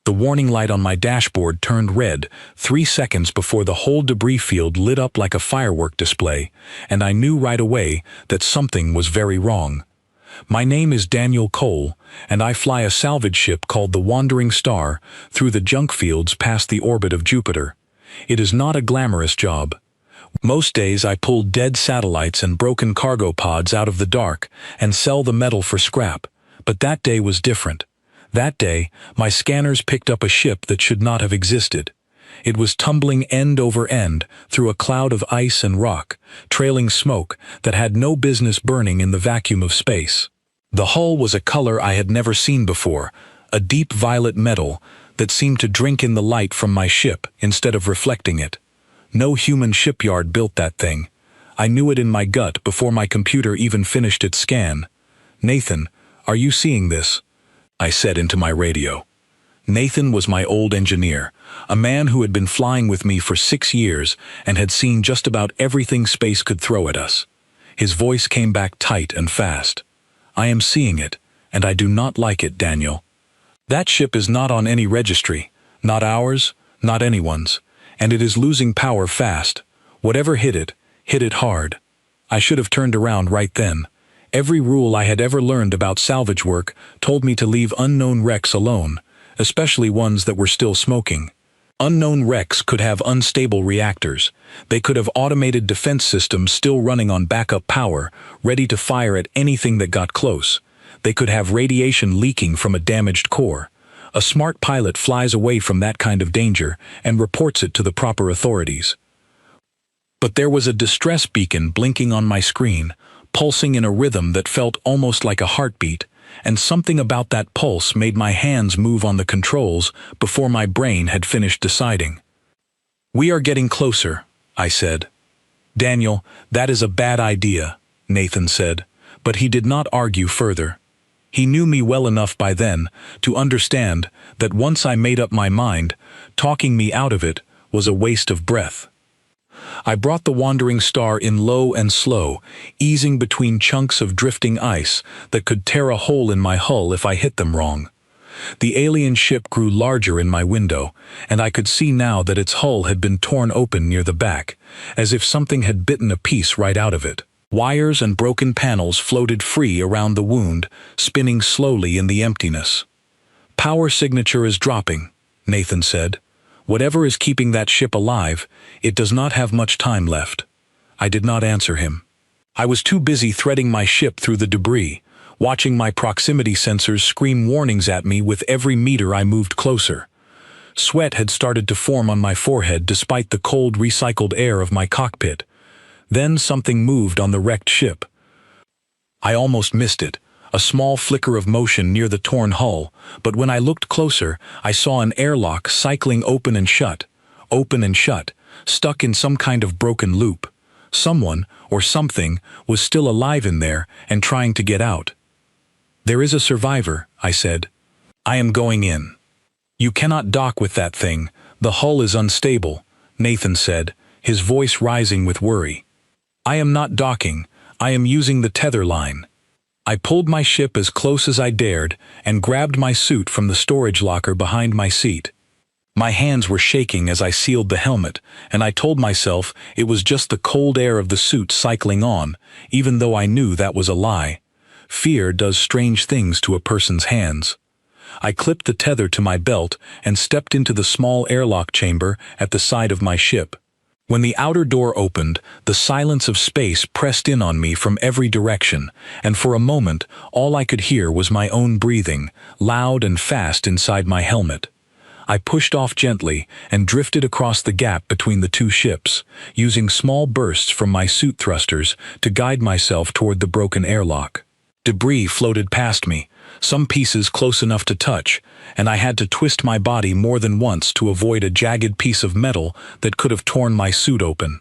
The warning light on my dashboard turned red 3 seconds before the whole debris field lit up like a firework display, and I knew right away that something was very wrong. My name is Daniel Cole, and I fly a salvage ship called the Wandering Star through the junk fields past the orbit of Jupiter. It is not a glamorous job. Most days I pull dead satellites and broken cargo pods out of the dark and sell the metal for scrap, but that day was different. That day, my scanners picked up a ship that should not have existed. It was tumbling end over end through a cloud of ice and rock, trailing smoke that had no business burning in the vacuum of space. The hull was a color I had never seen before, a deep violet metal that seemed to drink in the light from my ship instead of reflecting it. No human shipyard built that thing. I knew it in my gut before my computer even finished its scan. "Nathan, are you seeing this?" I said into my radio. Nathan was my old engineer, a man who had been flying with me for 6 years and had seen just about everything space could throw at us. His voice came back tight and fast. "I am seeing it, and I do not like it, Daniel. That ship is not on any registry, not ours, not anyone's, and it is losing power fast. Whatever hit it hard. I should have turned around right then. Every rule I had ever learned about salvage work told me to leave unknown wrecks alone, especially ones that were still smoking. Unknown wrecks could have unstable reactors. They could have automated defense systems still running on backup power, ready to fire at anything that got close. They could have radiation leaking from a damaged core. A smart pilot flies away from that kind of danger and reports it to the proper authorities. But there was a distress beacon blinking on my screen, pulsing in a rhythm that felt almost like a heartbeat, and something about that pulse made my hands move on the controls before my brain had finished deciding. "We are getting closer," I said. "Daniel, that is a bad idea," Nathan said, but he did not argue further. He knew me well enough by then to understand that once I made up my mind, talking me out of it was a waste of breath. I brought the Wandering Star in low and slow, easing between chunks of drifting ice that could tear a hole in my hull if I hit them wrong. The alien ship grew larger in my window, and I could see now that its hull had been torn open near the back, as if something had bitten a piece right out of it. Wires and broken panels floated free around the wound, spinning slowly in the emptiness. "Power signature is dropping," Nathan said. "Whatever is keeping that ship alive, it does not have much time left." I did not answer him. I was too busy threading my ship through the debris, watching my proximity sensors scream warnings at me with every meter I moved closer. Sweat had started to form on my forehead despite the cold recycled air of my cockpit. Then something moved on the wrecked ship. I almost missed it, a small flicker of motion near the torn hull, but when I looked closer, I saw an airlock cycling open and shut, stuck in some kind of broken loop. Someone, or something, was still alive in there and trying to get out. "There is a survivor," I said. "I am going in." "You cannot dock with that thing. The hull is unstable," Nathan said, his voice rising with worry. "I am not docking. I am using the tether line." I pulled my ship as close as I dared and grabbed my suit from the storage locker behind my seat. My hands were shaking as I sealed the helmet, and I told myself it was just the cold air of the suit cycling on, even though I knew that was a lie. Fear does strange things to a person's hands. I clipped the tether to my belt and stepped into the small airlock chamber at the side of my ship. When the outer door opened, the silence of space pressed in on me from every direction, and for a moment all I could hear was my own breathing, loud and fast inside my helmet. I pushed off gently and drifted across the gap between the two ships, using small bursts from my suit thrusters to guide myself toward the broken airlock. Debris floated past me, some pieces close enough to touch, and I had to twist my body more than once to avoid a jagged piece of metal that could have torn my suit open.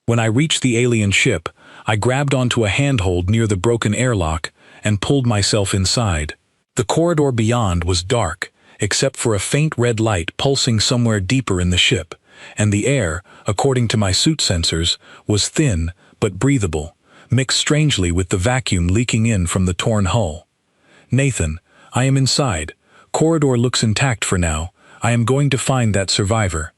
When I reached the alien ship, I grabbed onto a handhold near the broken airlock and pulled myself inside. The corridor beyond was dark, except for a faint red light pulsing somewhere deeper in the ship, and the air, according to my suit sensors, was thin but breathable, mixed strangely with the vacuum leaking in from the torn hull. "Nathan, I am inside. Corridor looks intact for now. I am going to find that survivor.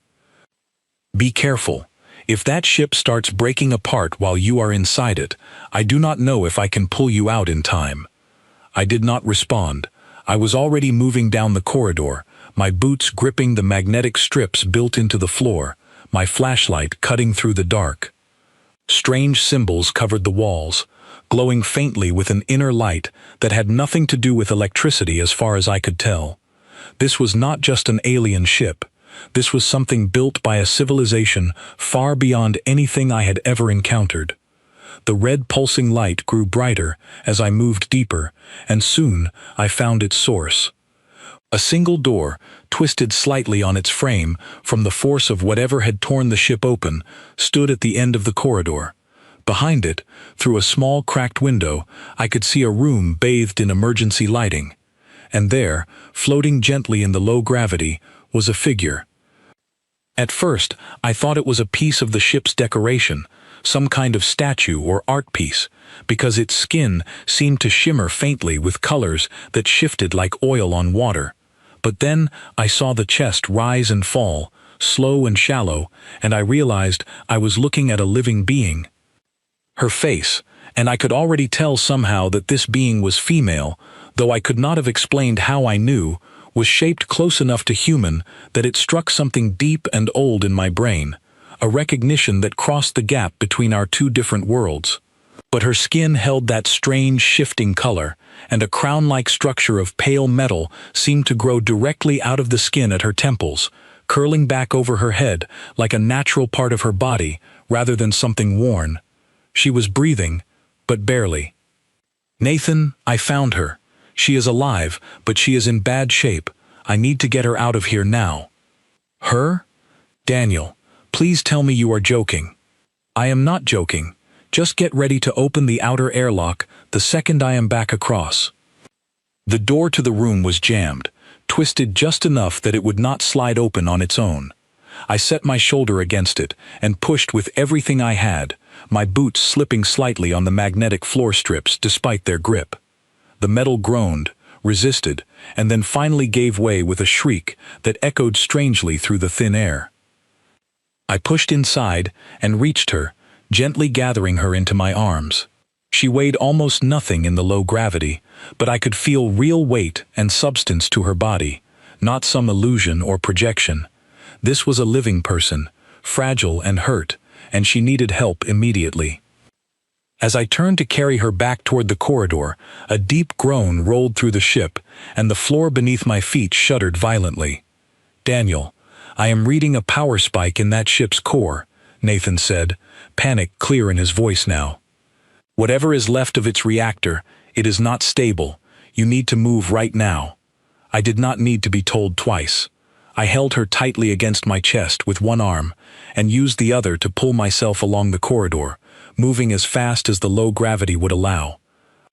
Be careful. If that ship starts breaking apart while you are inside it, I do not know if I can pull you out in time." I did not respond. I was already moving down the corridor, my boots gripping the magnetic strips built into the floor, my flashlight cutting through the dark. Strange symbols covered the walls, glowing faintly with an inner light that had nothing to do with electricity as far as I could tell. This was not just an alien ship. This was something built by a civilization far beyond anything I had ever encountered. The red pulsing light grew brighter as I moved deeper, and soon I found its source. A single door, twisted slightly on its frame from the force of whatever had torn the ship open, stood at the end of the corridor. Behind it, through a small cracked window, I could see a room bathed in emergency lighting. And there, floating gently in the low gravity, was a figure. At first, I thought it was a piece of the ship's decoration, some kind of statue or art piece, because its skin seemed to shimmer faintly with colors that shifted like oil on water. But then I saw the chest rise and fall, slow and shallow, and I realized I was looking at a living being. Her face, and I could already tell somehow that this being was female, though I could not have explained how I knew, was shaped close enough to human that it struck something deep and old in my brain, a recognition that crossed the gap between our two different worlds. But her skin held that strange shifting color, and a crown-like structure of pale metal seemed to grow directly out of the skin at her temples, curling back over her head like a natural part of her body rather than something worn. She was breathing, but barely. "Nathan, I found her. She is alive, but she is in bad shape. I need to get her out of here now." "Her? Daniel, please tell me you are joking." "I am not joking. Just get ready to open the outer airlock the second I am back across." The door to the room was jammed, twisted just enough that it would not slide open on its own. I set my shoulder against it and pushed with everything I had, my boots slipping slightly on the magnetic floor strips despite their grip. The metal groaned, resisted, and then finally gave way with a shriek that echoed strangely through the thin air. I pushed inside and reached her, gently gathering her into my arms. She weighed almost nothing in the low gravity, but I could feel real weight and substance to her body, not some illusion or projection. This was a living person, fragile and hurt, and she needed help immediately. As I turned to carry her back toward the corridor, a deep groan rolled through the ship, and the floor beneath my feet shuddered violently. "Daniel, I am reading a power spike in that ship's core," Nathan said, panic clear in his voice now. "Whatever is left of its reactor, it is not stable. You need to move right now." I did not need to be told twice. I held her tightly against my chest with one arm, and used the other to pull myself along the corridor, moving as fast as the low gravity would allow.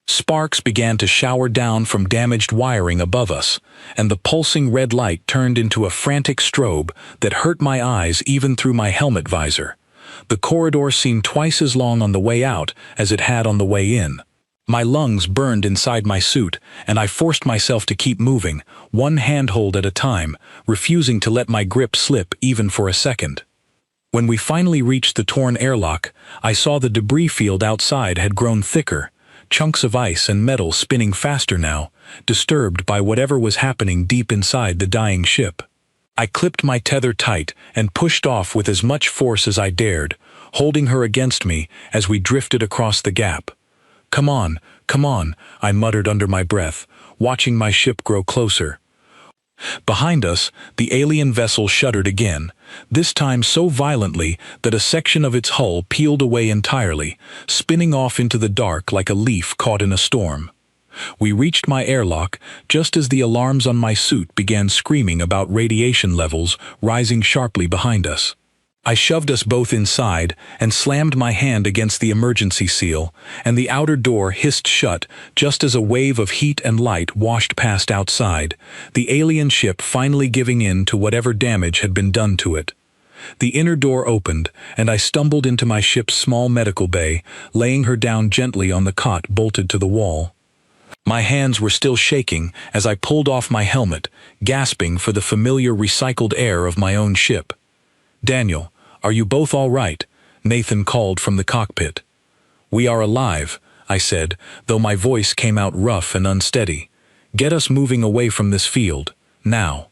Sparks began to shower down from damaged wiring above us, and the pulsing red light turned into a frantic strobe that hurt my eyes even through my helmet visor. The corridor seemed twice as long on the way out as it had on the way in. My lungs burned inside my suit, and I forced myself to keep moving, one handhold at a time, refusing to let my grip slip even for a second. When we finally reached the torn airlock, I saw the debris field outside had grown thicker, chunks of ice and metal spinning faster now, disturbed by whatever was happening deep inside the dying ship. I clipped my tether tight and pushed off with as much force as I dared, holding her against me as we drifted across the gap. Come on," I muttered under my breath, watching my ship grow closer. Behind us, the alien vessel shuddered again, this time so violently that a section of its hull peeled away entirely, spinning off into the dark like a leaf caught in a storm. We reached my airlock just as the alarms on my suit began screaming about radiation levels rising sharply behind us. I shoved us both inside and slammed my hand against the emergency seal, and the outer door hissed shut just as a wave of heat and light washed past outside, the alien ship finally giving in to whatever damage had been done to it. The inner door opened, and I stumbled into my ship's small medical bay, laying her down gently on the cot bolted to the wall. My hands were still shaking as I pulled off my helmet, gasping for the familiar recycled air of my own ship. "Daniel, are you both all right?" Nathan called from the cockpit. "We are alive," I said, though my voice came out rough and unsteady. "Get us moving away from this field, now."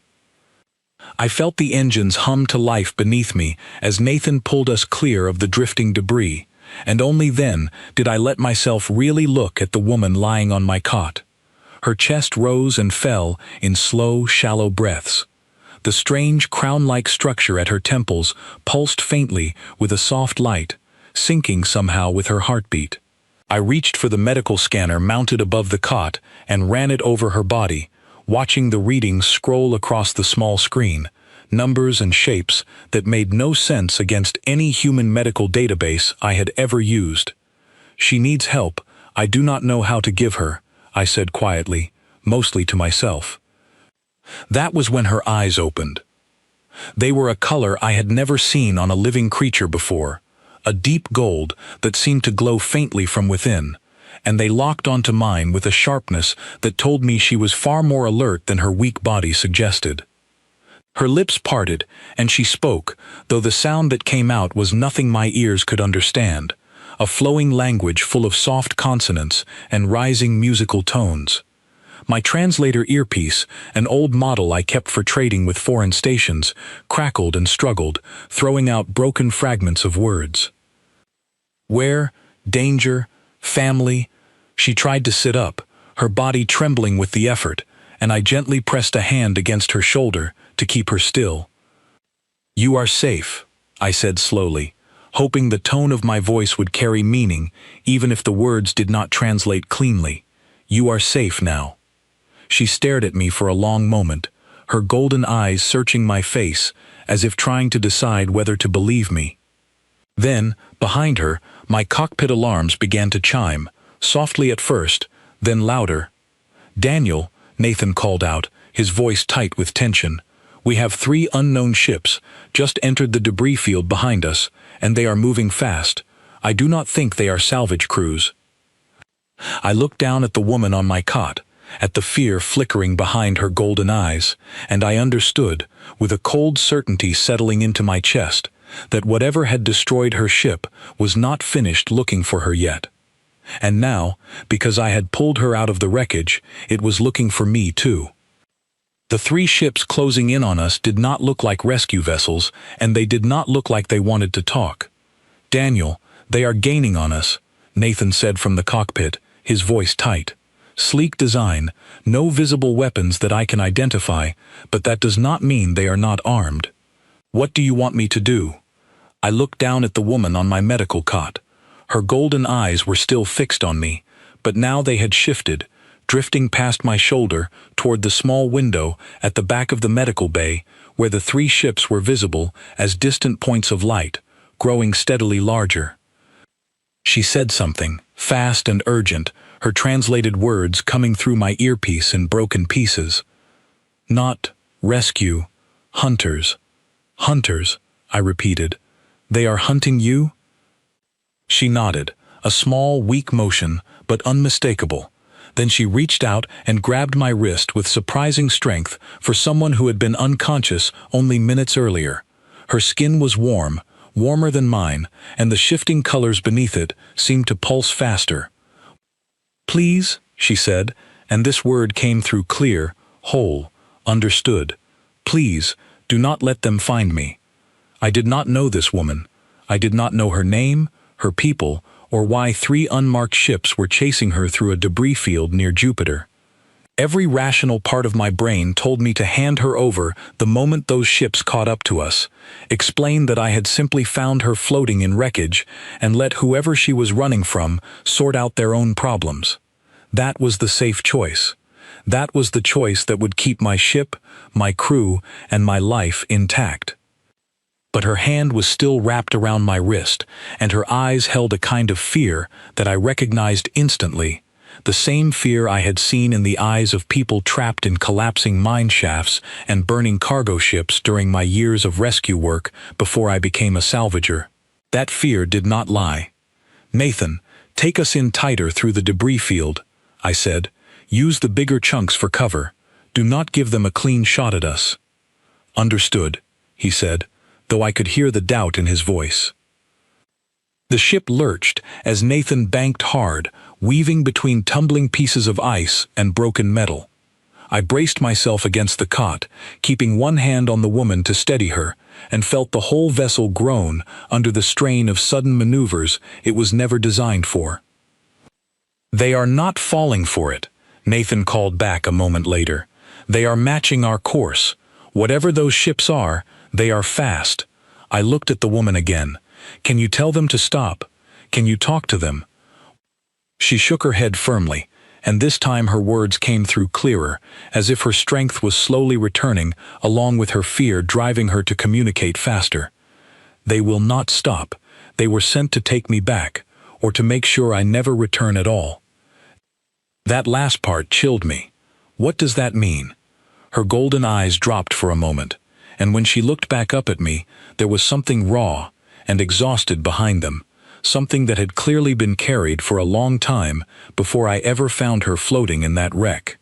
I felt the engines hum to life beneath me as Nathan pulled us clear of the drifting debris, and only then did I let myself really look at the woman lying on my cot. Her chest rose and fell in slow, shallow breaths. The strange crown-like structure at her temples pulsed faintly with a soft light, syncing somehow with her heartbeat. I reached for the medical scanner mounted above the cot and ran it over her body, watching the readings scroll across the small screen, numbers and shapes that made no sense against any human medical database I had ever used. "She needs help. I do not know how to give her," I said quietly, mostly to myself. That was when her eyes opened. They were a color I had never seen on a living creature before, a deep gold that seemed to glow faintly from within, and they locked onto mine with a sharpness that told me she was far more alert than her weak body suggested. Her lips parted, and she spoke, though the sound that came out was nothing my ears could understand, a flowing language full of soft consonants and rising musical tones. My translator earpiece, an old model I kept for trading with foreign stations, crackled and struggled, throwing out broken fragments of words. "Where, danger, family." She tried to sit up, her body trembling with the effort, and I gently pressed a hand against her shoulder to keep her still. "You are safe," I said slowly, hoping the tone of my voice would carry meaning, even if the words did not translate cleanly. "You are safe now." She stared at me for a long moment, her golden eyes searching my face, as if trying to decide whether to believe me. Then, behind her, my cockpit alarms began to chime, softly at first, then louder. "Daniel," Nathan called out, his voice tight with tension, "we have 3 unknown ships, just entered the debris field behind us, and they are moving fast. I do not think they are salvage crews." I looked down at the woman on my cot, at the fear flickering behind her golden eyes, and I understood, with a cold certainty settling into my chest, that whatever had destroyed her ship was not finished looking for her yet. And now, because I had pulled her out of the wreckage, it was looking for me too. The 3 ships closing in on us did not look like rescue vessels, and they did not look like they wanted to talk. "Daniel, they are gaining on us," Nathan said from the cockpit, his voice tight. "Sleek design, no visible weapons that I can identify, but that does not mean they are not armed. What do you want me to do?" I looked down at the woman on my medical cot. Her golden eyes were still fixed on me, but now they had shifted, drifting past my shoulder toward the small window at the back of the medical bay, where the 3 ships were visible as distant points of light, growing steadily larger. She said something, fast and urgent, her translated words coming through my earpiece in broken pieces. "Not rescue, hunters." "Hunters," I repeated. "They are hunting you?" She nodded, a small, weak motion, but unmistakable. Then she reached out and grabbed my wrist with surprising strength for someone who had been unconscious only minutes earlier. Her skin was warm, warmer than mine, and the shifting colors beneath it seemed to pulse faster. "Please," she said, and this word came through clear, whole, understood. "Please, do not let them find me." I did not know this woman. I did not know her name, her people, or why 3 unmarked ships were chasing her through a debris field near Jupiter. Every rational part of my brain told me to hand her over the moment those ships caught up to us, explain that I had simply found her floating in wreckage, and let whoever she was running from sort out their own problems. That was the safe choice. That was the choice that would keep my ship, my crew, and my life intact. But her hand was still wrapped around my wrist, and her eyes held a kind of fear that I recognized instantly, the same fear I had seen in the eyes of people trapped in collapsing mine shafts and burning cargo ships during my years of rescue work before I became a salvager. That fear did not lie. "Nathan, take us in tighter through the debris field," I said. Use the bigger chunks for cover. Do not give them a clean shot at us." "Understood," he said, though I could hear the doubt in his voice. The ship lurched as Nathan banked hard, weaving between tumbling pieces of ice and broken metal. I braced myself against the cot, keeping one hand on the woman to steady her, and felt the whole vessel groan under the strain of sudden maneuvers it was never designed for. "They are not falling for it," Nathan called back a moment later. "They are matching our course. Whatever those ships are, they are fast." I looked at the woman again. "Can you tell them to stop? Can you talk to them?" She shook her head firmly, and this time her words came through clearer, as if her strength was slowly returning, along with her fear driving her to communicate faster. "They will not stop. They were sent to take me back, or to make sure I never return at all." That last part chilled me. What does that mean? Her golden eyes dropped for a moment, and when she looked back up at me, there was something raw and exhausted behind them, something that had clearly been carried for a long time before I ever found her floating in that wreck.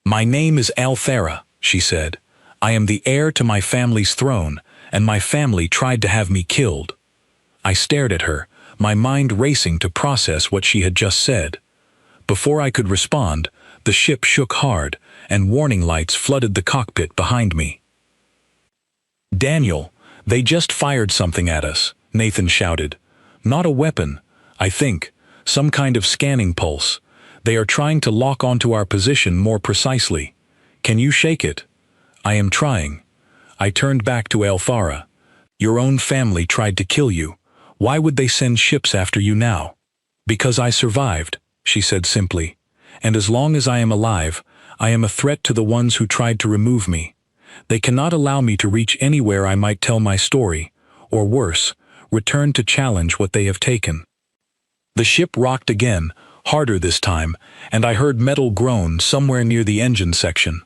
"My name is Althera," she said. "I am the heir to my family's throne, and my family tried to have me killed." I stared at her, my mind racing to process what she had just said. Before I could respond, the ship shook hard, and warning lights flooded the cockpit behind me. "Daniel, they just fired something at us," Nathan shouted. "Not a weapon, I think. Some kind of scanning pulse. They are trying to lock onto our position more precisely. Can you shake it?" "I am trying." I turned back to Althara. "Your own family tried to kill you. Why would they send ships after you now?" "Because I survived," she said simply. "And as long as I am alive, I am a threat to the ones who tried to remove me. They cannot allow me to reach anywhere I might tell my story, or worse, return to challenge what they have taken." The ship rocked again, harder this time, and I heard metal groan somewhere near the engine section.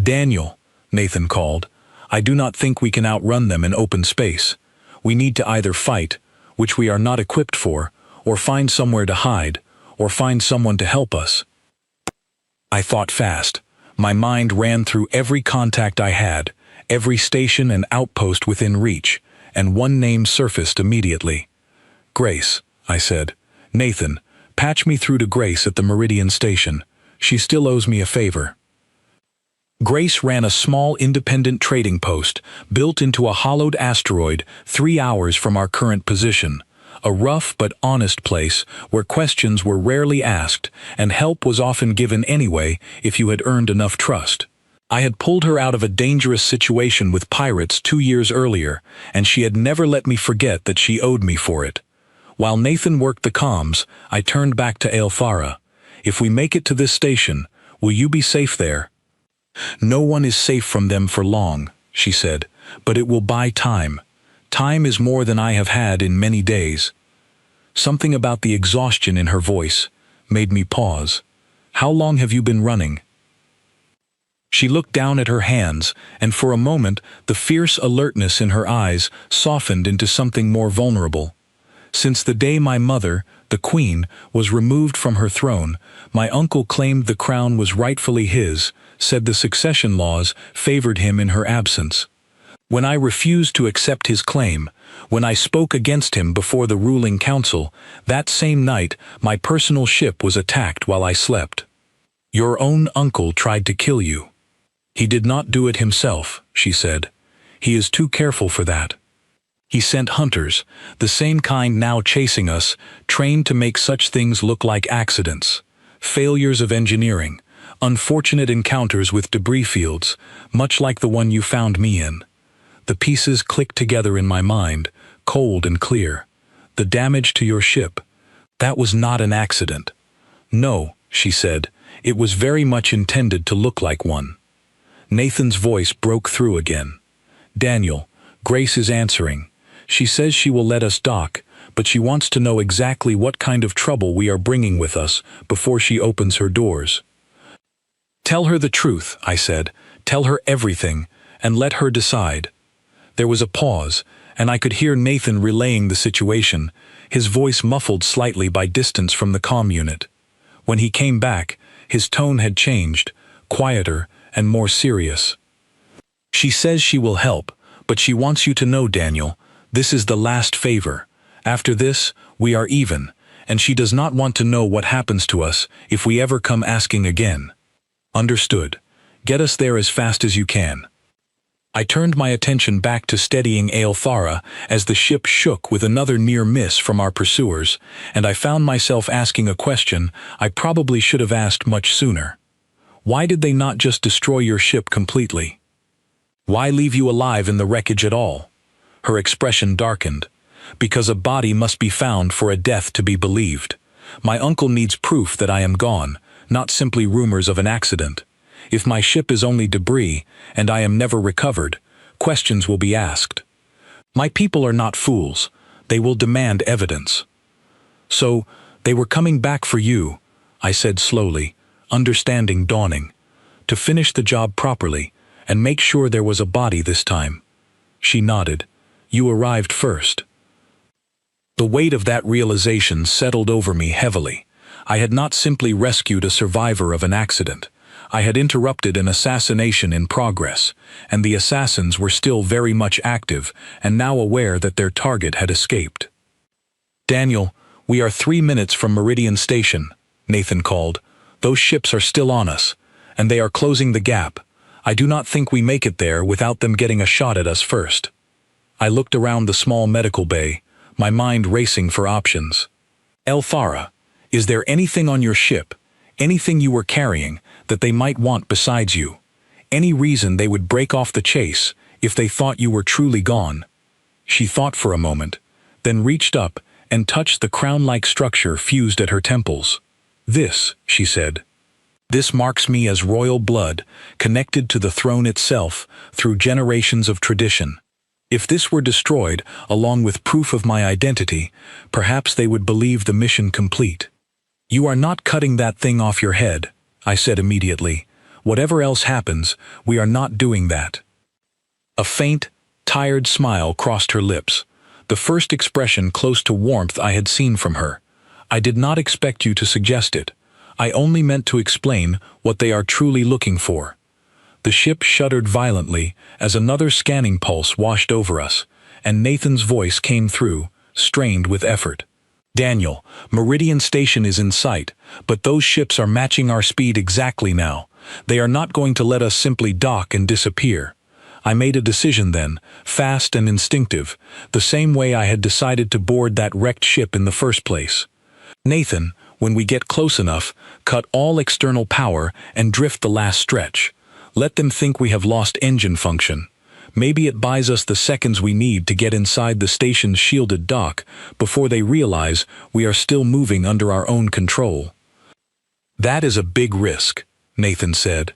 "Daniel," Nathan called, "I do not think we can outrun them in open space. We need to either fight, which we are not equipped for, or find somewhere to hide, or find someone to help us." I thought fast. My mind ran through every contact I had, every station and outpost within reach, and one name surfaced immediately. "Grace," I said. "Nathan, patch me through to Grace at the Meridian station. She still owes me a favor." Grace ran a small independent trading post built into a hollowed asteroid 3 hours from our current position. A rough but honest place where questions were rarely asked and help was often given anyway if you had earned enough trust. I had pulled her out of a dangerous situation with pirates 2 years earlier, and she had never let me forget that she owed me for it. While Nathan worked the comms, I turned back to Althara. "If we make it to this station, will you be safe there?" "No one is safe from them for long," she said, "but it will buy time. Time is more than I have had in many days." Something about the exhaustion in her voice made me pause. "How long have you been running?" She looked down at her hands, and for a moment the fierce alertness in her eyes softened into something more vulnerable. "Since the day my mother, the queen, was removed from her throne, my uncle claimed the crown was rightfully his, said the succession laws favored him in her absence. When I refused to accept his claim, when I spoke against him before the ruling council, that same night my personal ship was attacked while I slept. Your own uncle tried to kill you. He did not do it himself," she said. "He is too careful for that. He sent hunters, the same kind now chasing us, trained to make such things look like accidents, failures of engineering, unfortunate encounters with debris fields, much like the one you found me in." The pieces clicked together in my mind, cold and clear. "The damage to your ship, that was not an accident." "No," she said, "it was very much intended to look like one." Nathan's voice broke through again. "Daniel, Grace is answering. She says she will let us dock, but she wants to know exactly what kind of trouble we are bringing with us before she opens her doors." "Tell her the truth," I said. "Tell her everything, and let her decide." There was a pause, and I could hear Nathan relaying the situation, his voice muffled slightly by distance from the comm unit. When he came back, His tone had changed, quieter and more serious. "She says she will help, but she wants you to know, Daniel, this is the last favor. After this, we are even, and she does not want to know what happens to us if we ever come asking again." "Understood. Get us there as fast as you can." I turned my attention back to steadying Aelthara as the ship shook with another near miss from our pursuers, and I found myself asking a question I probably should have asked much sooner. Why did they not just destroy your ship completely? Why leave you alive in the wreckage at all? Her expression darkened. "Because a body must be found for a death to be believed. My uncle needs proof that I am gone, not simply rumors of an accident. If my ship is only debris, and I am never recovered, questions will be asked. My people are not fools. They will demand evidence." "So, they were coming back for you," I said slowly, understanding dawning. "To finish the job properly, and make sure there was a body this time." She nodded. "You arrived first." The weight of that realization settled over me heavily. I had not simply rescued a survivor of an accident. I had interrupted an assassination in progress, and the assassins were still very much active and now aware that their target had escaped. "Daniel, we are 3 minutes from Meridian Station," Nathan called. "Those ships are still on us, and they are closing the gap. I do not think we make it there without them getting a shot at us first." I looked around the small medical bay, my mind racing for options. "Aelthara, is there anything on your ship, anything you were carrying, that they might want besides you? Any reason they would break off the chase if they thought you were truly gone?" She thought for a moment, then reached up and touched the crown-like structure fused at her temples. "This," she said. "This marks me as royal blood, connected to the throne itself through generations of tradition. If this were destroyed, along with proof of my identity, perhaps they would believe the mission complete." "You are not cutting that thing off your head," I said immediately. "Whatever else happens, we are not doing that." A faint, tired smile crossed her lips, the first expression close to warmth I had seen from her. "I did not expect you to suggest it. I only meant to explain what they are truly looking for." The ship shuddered violently as another scanning pulse washed over us, and Nathan's voice came through, strained with effort. "Daniel, Meridian Station is in sight, but those ships are matching our speed exactly now. They are not going to let us simply dock and disappear." I made a decision then, fast and instinctive, the same way I had decided to board that wrecked ship in the first place. "Nathan, when we get close enough, cut all external power and drift the last stretch. Let them think we have lost engine function. Maybe it buys us the seconds we need to get inside the station's shielded dock before they realize we are still moving under our own control." "That is a big risk," Nathan said.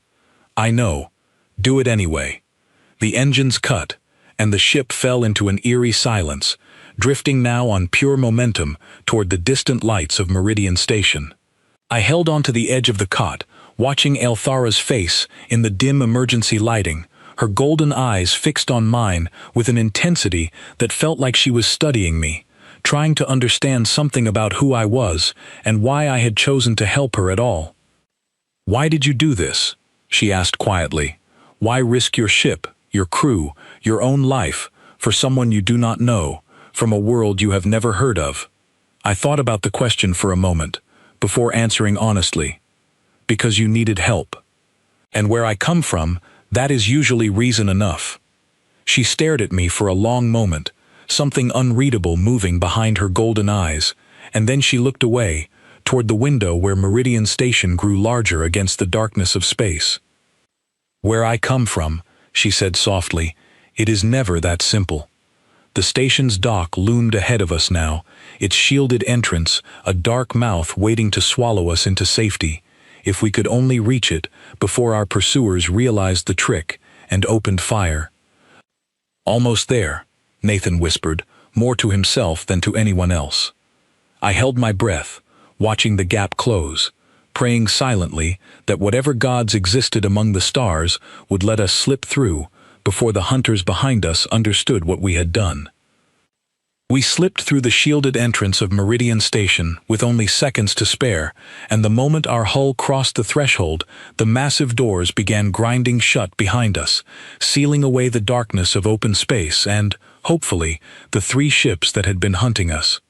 "I know. Do it anyway." The engines cut, and the ship fell into an eerie silence, drifting now on pure momentum toward the distant lights of Meridian Station. I held onto the edge of the cot, watching Aelthara's face in the dim emergency lighting, her golden eyes fixed on mine with an intensity that felt like she was studying me, trying to understand something about who I was and why I had chosen to help her at all. "Why did you do this?" she asked quietly. "Why risk your ship, your crew, your own life, for someone you do not know, from a world you have never heard of?" I thought about the question for a moment, before answering honestly. "Because you needed help. And where I come from, that is usually reason enough." She stared at me for a long moment, something unreadable moving behind her golden eyes, and then she looked away, toward the window where Meridian Station grew larger against the darkness of space. "Where I come from," she said softly, "it is never that simple." The station's dock loomed ahead of us now, its shielded entrance a dark mouth waiting to swallow us into safety, if we could only reach it before our pursuers realized the trick and opened fire. "Almost there," Nathan whispered, more to himself than to anyone else. I held my breath, watching the gap close, praying silently that whatever gods existed among the stars would let us slip through before the hunters behind us understood what we had done. We slipped through the shielded entrance of Meridian Station with only seconds to spare, and the moment our hull crossed the threshold, the massive doors began grinding shut behind us, sealing away the darkness of open space and, hopefully, the 3 ships that had been hunting us.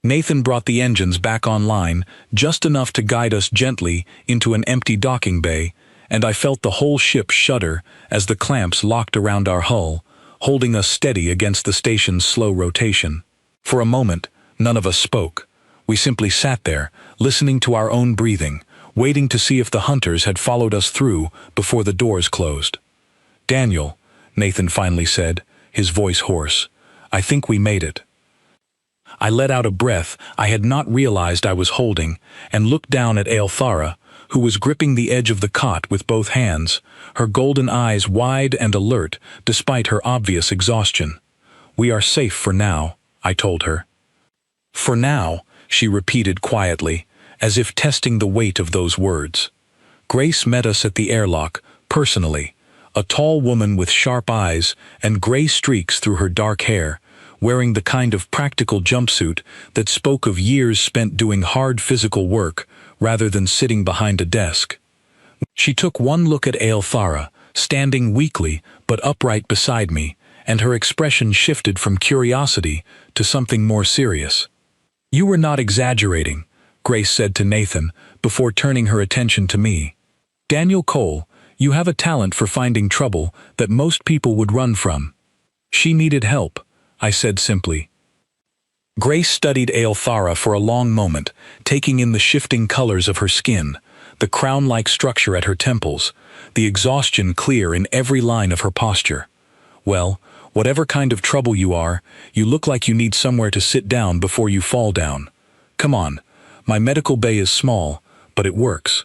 Nathan brought the engines back online, just enough to guide us gently into an empty docking bay, and I felt the whole ship shudder as the clamps locked around our hull, holding us steady against the station's slow rotation. For a moment, none of us spoke. We simply sat there, listening to our own breathing, waiting to see if the hunters had followed us through before the doors closed. "Daniel," Nathan finally said, his voice hoarse, "I think we made it." I let out a breath I had not realized I was holding, and looked down at Aelthara, who was gripping the edge of the cot with both hands, her golden eyes wide and alert despite her obvious exhaustion. "We are safe for now," I told her. "For now," she repeated quietly, as if testing the weight of those words. Grace met us at the airlock, personally, a tall woman with sharp eyes and gray streaks through her dark hair, wearing the kind of practical jumpsuit that spoke of years spent doing hard physical work rather than sitting behind a desk. She took one look at Aelthara, standing weakly but upright beside me, and her expression shifted from curiosity to something more serious. "You were not exaggerating," Grace said to Nathan before turning her attention to me. "Daniel Cole, you have a talent for finding trouble that most people would run from." "She needed help," I said simply. Grace studied Aelthara for a long moment, taking in the shifting colors of her skin, the crown-like structure at her temples, the exhaustion clear in every line of her posture. "Well, whatever kind of trouble you are, you look like you need somewhere to sit down before you fall down. Come on, my medical bay is small, but it works."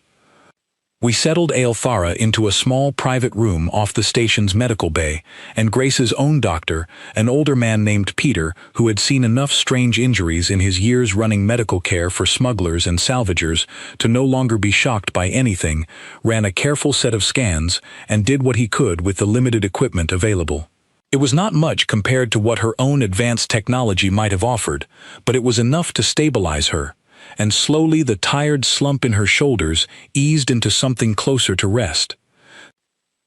We settled Aelthara into a small private room off the station's medical bay, and Grace's own doctor, an older man named Peter who had seen enough strange injuries in his years running medical care for smugglers and salvagers to no longer be shocked by anything, ran a careful set of scans and did what he could with the limited equipment available. It was not much compared to what her own advanced technology might have offered, but it was enough to stabilize her, and slowly the tired slump in her shoulders eased into something closer to rest.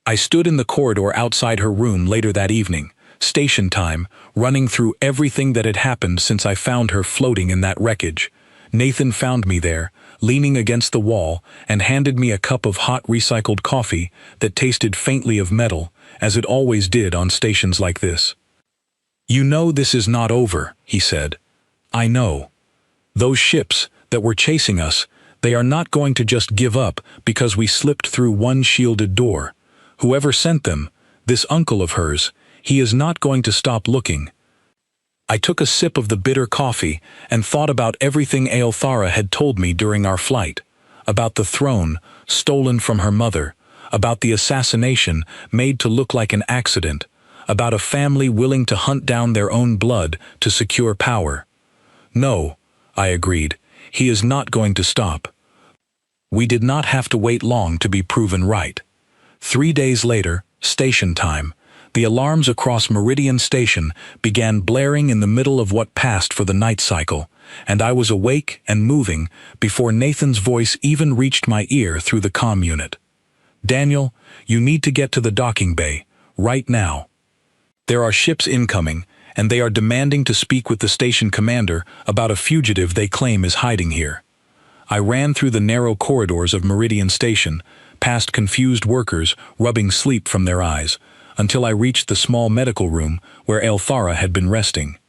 I stood in the corridor outside her room later that evening, station time, running through everything that had happened since I found her floating in that wreckage. Nathan found me there, leaning against the wall, and handed me a cup of hot recycled coffee that tasted faintly of metal, as it always did on stations like this. "You know this is not over," he said. "I know. Those ships that were chasing us, they are not going to just give up because we slipped through one shielded door. Whoever sent them, this uncle of hers, he is not going to stop looking." I took a sip of the bitter coffee and thought about everything Aelthara had told me during our flight, about the throne stolen from her mother, about the assassination made to look like an accident, about a family willing to hunt down their own blood to secure power. "No," I agreed, "he is not going to stop." We did not have to wait long to be proven right. 3 days later, station time, the alarms across Meridian Station began blaring in the middle of what passed for the night cycle, and I was awake and moving before Nathan's voice even reached my ear through the comm unit. "Daniel, you need to get to the docking bay, right now. There are ships incoming, and they are demanding to speak with the station commander about a fugitive they claim is hiding here." I ran through the narrow corridors of Meridian Station, past confused workers rubbing sleep from their eyes, until I reached the small medical room where Aelthara had been resting.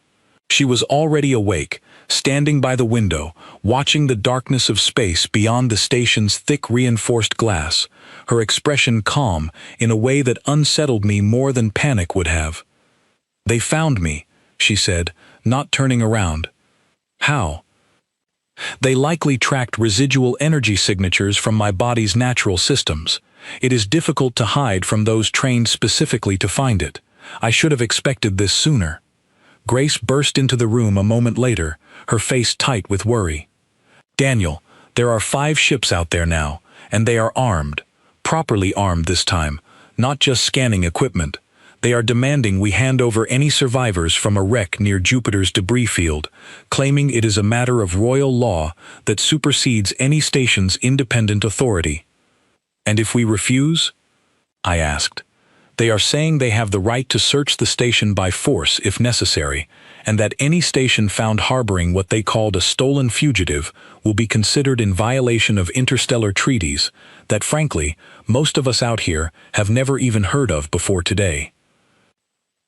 She was already awake, standing by the window, watching the darkness of space beyond the station's thick reinforced glass, her expression calm in a way that unsettled me more than panic would have. "They found me," she said, not turning around. "How?" "They likely tracked residual energy signatures from my body's natural systems. It is difficult to hide from those trained specifically to find it. I should have expected this sooner." Grace burst into the room a moment later, her face tight with worry. "Daniel, there are 5 ships out there now, and they are armed. Properly armed this time, not just scanning equipment. They are demanding we hand over any survivors from a wreck near Jupiter's debris field, claiming it is a matter of royal law that supersedes any station's independent authority. And if we refuse? I asked. They are saying they have the right to search the station by force if necessary, and that any station found harboring what they called a stolen fugitive will be considered in violation of interstellar treaties that, frankly, most of us out here have never even heard of before today.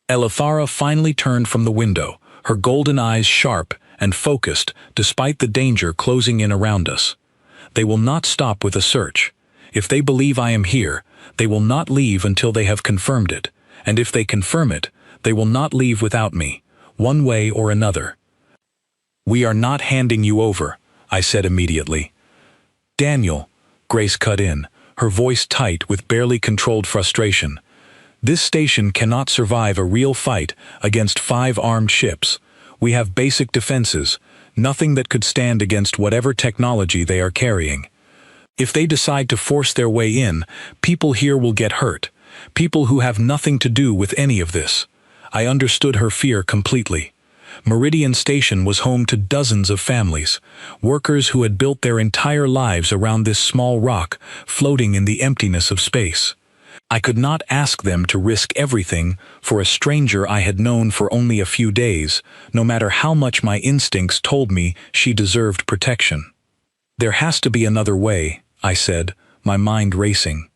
Elithara finally turned from the window, her golden eyes sharp and focused despite the danger closing in around us. They will not stop with a search. If they believe I am here, they will not leave until they have confirmed it, and if they confirm it, they will not leave without me, one way or another. We are not handing you over, I said immediately. Daniel, Grace cut in, her voice tight with barely controlled frustration. This station cannot survive a real fight against 5 armed ships. We have basic defenses, nothing that could stand against whatever technology they are carrying. If they decide to force their way in, people here will get hurt, people who have nothing to do with any of this. I understood her fear completely. Meridian Station was home to dozens of families, workers who had built their entire lives around this small rock floating in the emptiness of space. I could not ask them to risk everything for a stranger I had known for only a few days, no matter how much my instincts told me she deserved protection. There has to be another way, I said, my mind racing.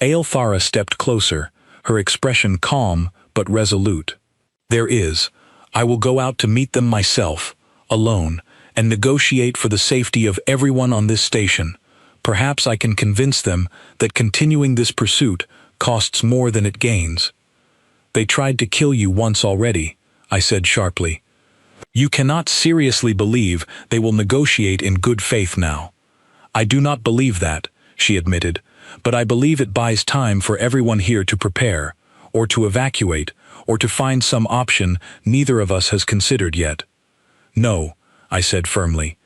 Elithara stepped closer, her expression calm but resolute. There is. I will go out to meet them myself, alone, and negotiate for the safety of everyone on this station. Perhaps I can convince them that continuing this pursuit costs more than it gains. They tried to kill you once already, I said sharply. You cannot seriously believe they will negotiate in good faith now. I do not believe that, she admitted, but I believe it buys time for everyone here to prepare, or to evacuate, or to find some option neither of us has considered yet. No, I said firmly.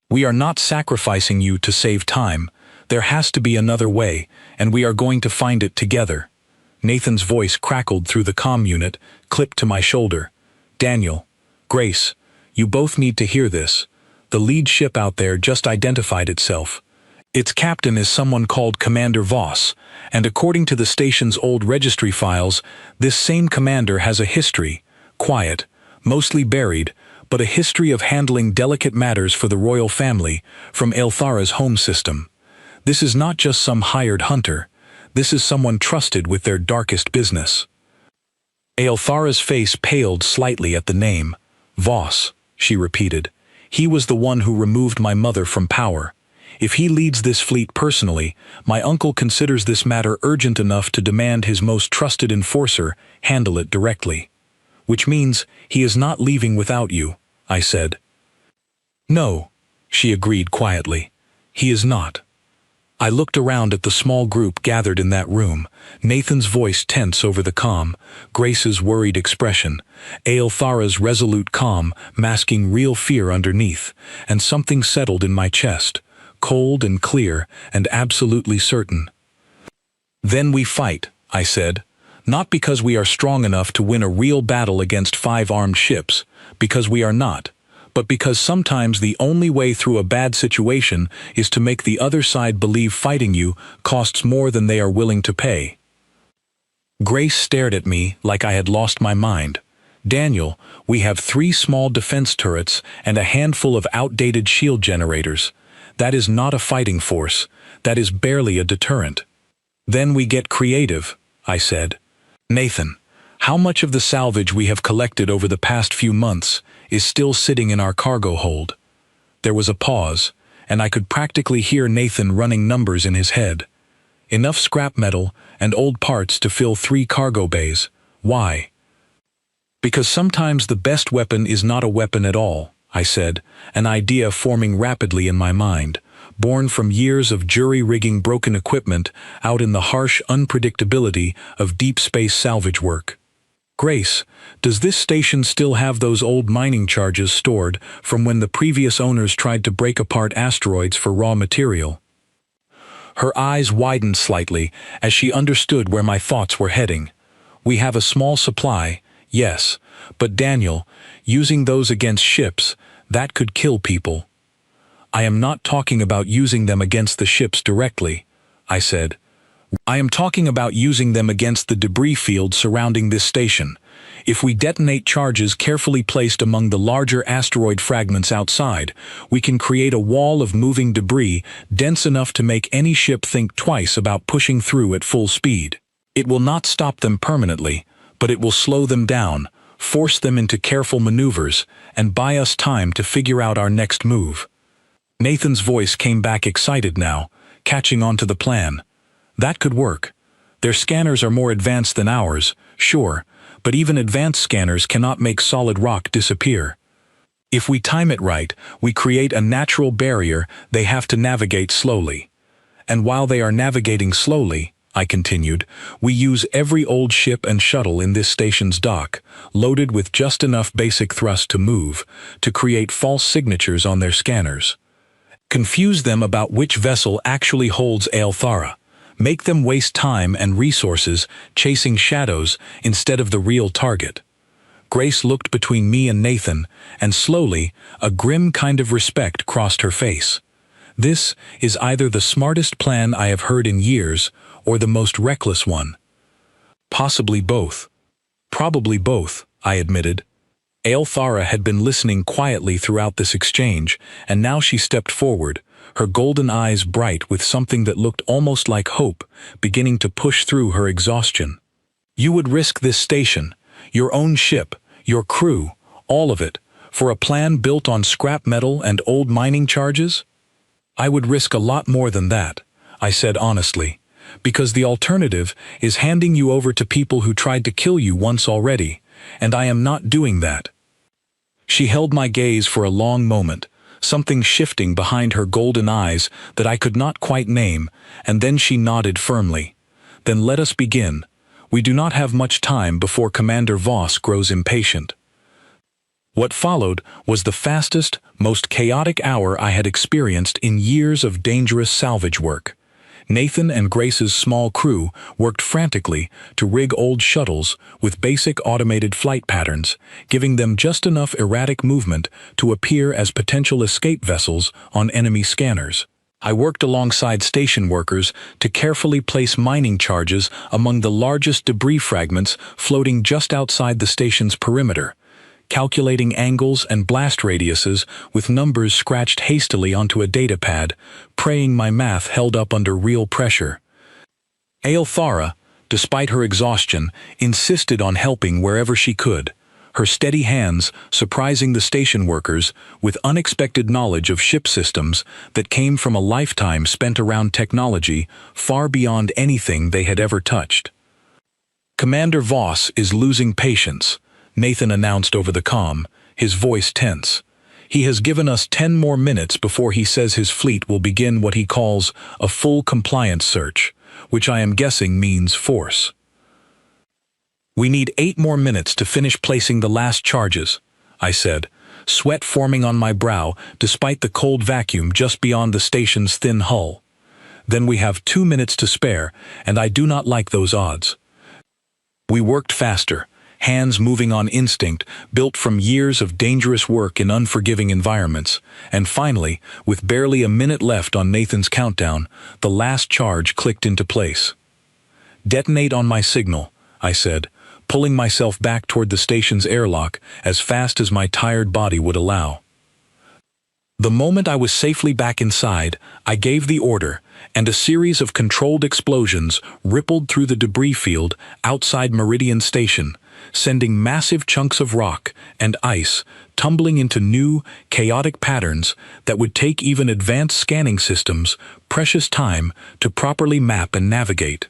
We are not sacrificing you to save time. There has to be another way, and we are going to find it together. Nathan's voice crackled through the comm unit, clipped to my shoulder. Daniel, Grace, you both need to hear this. The lead ship out there just identified itself. Its captain is someone called Commander Voss, and according to the station's old registry files, this same commander has a history, quiet, mostly buried, but a history of handling delicate matters for the royal family from Elithara's home system. This is not just some hired hunter. This is someone trusted with their darkest business. Elithara's face paled slightly at the name. Voss, she repeated. He was the one who removed my mother from power. If he leads this fleet personally, my uncle considers this matter urgent enough to demand his most trusted enforcer handle it directly. Which means he is not leaving without you, I said. No, she agreed quietly. He is not. I looked around at the small group gathered in that room, Nathan's voice tense over the comm, Grace's worried expression, Elithara's resolute calm masking real fear underneath, and something settled in my chest, cold and clear and absolutely certain. Then we fight, I said, not because we are strong enough to win a real battle against 5 armed ships, because we are not, but because sometimes the only way through a bad situation is to make the other side believe fighting you costs more than they are willing to pay. Grace stared at me like I had lost my mind. Daniel, we have 3 small defense turrets and a handful of outdated shield generators. That is not a fighting force. That is barely a deterrent. Then we get creative, I said. Nathan, how much of the salvage we have collected over the past few months is still sitting in our cargo hold? There was a pause, and I could practically hear Nathan running numbers in his head. Enough scrap metal and old parts to fill 3 cargo bays. Why? Because sometimes the best weapon is not a weapon at all, I said, an idea forming rapidly in my mind, born from years of jury-rigging broken equipment out in the harsh unpredictability of deep space salvage work. Grace, does this station still have those old mining charges stored from when the previous owners tried to break apart asteroids for raw material? Her eyes widened slightly as she understood where my thoughts were heading. We have a small supply, yes, but Daniel, using those against ships, that could kill people. I am not talking about using them against the ships directly, I said. I am talking about using them against the debris field surrounding this station. If we detonate charges carefully placed among the larger asteroid fragments outside, we can create a wall of moving debris dense enough to make any ship think twice about pushing through at full speed. It will not stop them permanently, but it will slow them down, force them into careful maneuvers, and buy us time to figure out our next move. Nathan's voice came back excited now, catching on to the plan. That could work. Their scanners are more advanced than ours, sure, but even advanced scanners cannot make solid rock disappear. If we time it right, we create a natural barrier they have to navigate slowly. And while they are navigating slowly, I continued, we use every old ship and shuttle in this station's dock, loaded with just enough basic thrust to move, to create false signatures on their scanners. Confuse them about which vessel actually holds Aelthara. Make them waste time and resources chasing shadows instead of the real target. Grace looked between me and Nathan, and slowly, a grim kind of respect crossed her face. This is either the smartest plan I have heard in years, or the most reckless one. Possibly both. Probably both, I admitted. Aelthara had been listening quietly throughout this exchange, and now she stepped forward, her golden eyes bright with something that looked almost like hope, beginning to push through her exhaustion. You would risk this station, your own ship, your crew, all of it, for a plan built on scrap metal and old mining charges? I would risk a lot more than that, I said honestly, because the alternative is handing you over to people who tried to kill you once already, and I am not doing that. She held my gaze for a long moment, something shifting behind her golden eyes that I could not quite name, and then she nodded firmly. Then let us begin. We do not have much time before Commander Voss grows impatient. What followed was the fastest, most chaotic hour I had experienced in years of dangerous salvage work. Nathan and Grace's small crew worked frantically to rig old shuttles with basic automated flight patterns, giving them just enough erratic movement to appear as potential escape vessels on enemy scanners. I worked alongside station workers to carefully place mining charges among the largest debris fragments floating just outside the station's perimeter, calculating angles and blast radiuses with numbers scratched hastily onto a datapad, praying my math held up under real pressure. Aelthara, despite her exhaustion, insisted on helping wherever she could, her steady hands surprising the station workers with unexpected knowledge of ship systems that came from a lifetime spent around technology far beyond anything they had ever touched. Commander Voss is losing patience, Nathan announced over the comm, his voice tense. He has given us 10 more minutes before he says his fleet will begin what he calls a full compliance search, which I am guessing means force. We need 8 more minutes to finish placing the last charges, I said, sweat forming on my brow despite the cold vacuum just beyond the station's thin hull. Then we have 2 minutes to spare, and I do not like those odds. We worked faster, hands moving on instinct, built from years of dangerous work in unforgiving environments, and finally, with barely a minute left on Nathan's countdown, the last charge clicked into place. Detonate on my signal, I said, pulling myself back toward the station's airlock as fast as my tired body would allow. The moment I was safely back inside, I gave the order, and a series of controlled explosions rippled through the debris field outside Meridian Station, sending massive chunks of rock and ice tumbling into new, chaotic patterns that would take even advanced scanning systems precious time to properly map and navigate.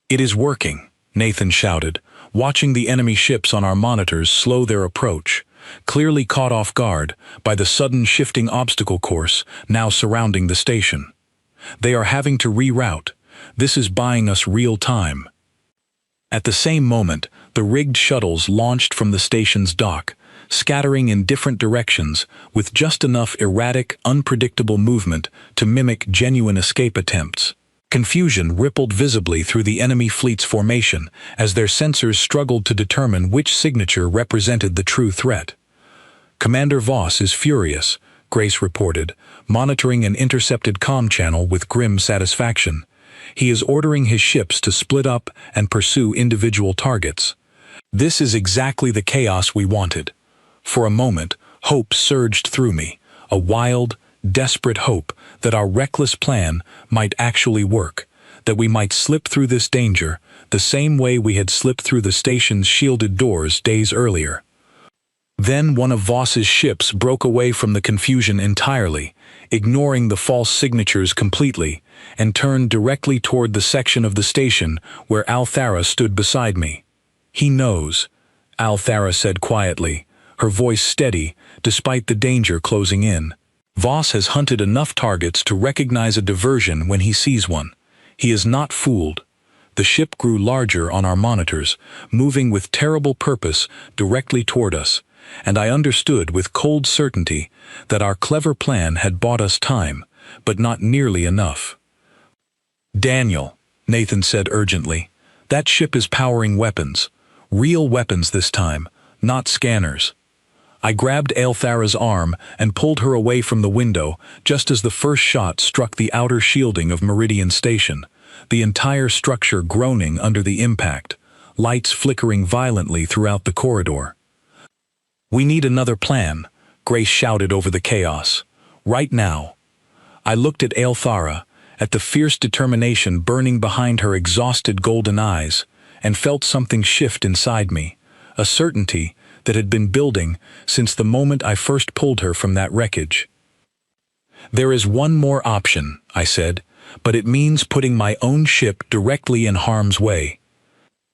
"It is working," Nathan shouted, watching the enemy ships on our monitors slow their approach, clearly caught off guard by the sudden shifting obstacle course now surrounding the station. They are having to reroute. This is buying us real time. At the same moment, the rigged shuttles launched from the station's dock, scattering in different directions with just enough erratic, unpredictable movement to mimic genuine escape attempts. Confusion rippled visibly through the enemy fleet's formation as their sensors struggled to determine which signature represented the true threat. "Commander Voss is furious," Grace reported, monitoring an intercepted comm channel with grim satisfaction. "He is ordering his ships to split up and pursue individual targets." This is exactly the chaos we wanted. For a moment, hope surged through me, a wild, desperate hope that our reckless plan might actually work, that we might slip through this danger the same way we had slipped through the station's shielded doors days earlier. Then one of Voss's ships broke away from the confusion entirely, ignoring the false signatures completely, and turned directly toward the section of the station where Althara stood beside me. "He knows," Althara said quietly, her voice steady despite the danger closing in. "Voss has hunted enough targets to recognize a diversion when he sees one. He is not fooled." The ship grew larger on our monitors, moving with terrible purpose directly toward us, and I understood with cold certainty that our clever plan had bought us time, but not nearly enough. "Daniel," Nathan said urgently, "that ship is powering weapons. Real weapons this time, not scanners." I grabbed Althara's arm and pulled her away from the window just as the first shot struck the outer shielding of Meridian Station, the entire structure groaning under the impact, lights flickering violently throughout the corridor. "We need another plan," Grace shouted over the chaos. "Right now." I looked at Althara, at the fierce determination burning behind her exhausted golden eyes, and felt something shift inside me, a certainty that had been building since the moment I first pulled her from that wreckage. "There is one more option," I said, "but it means putting my own ship directly in harm's way."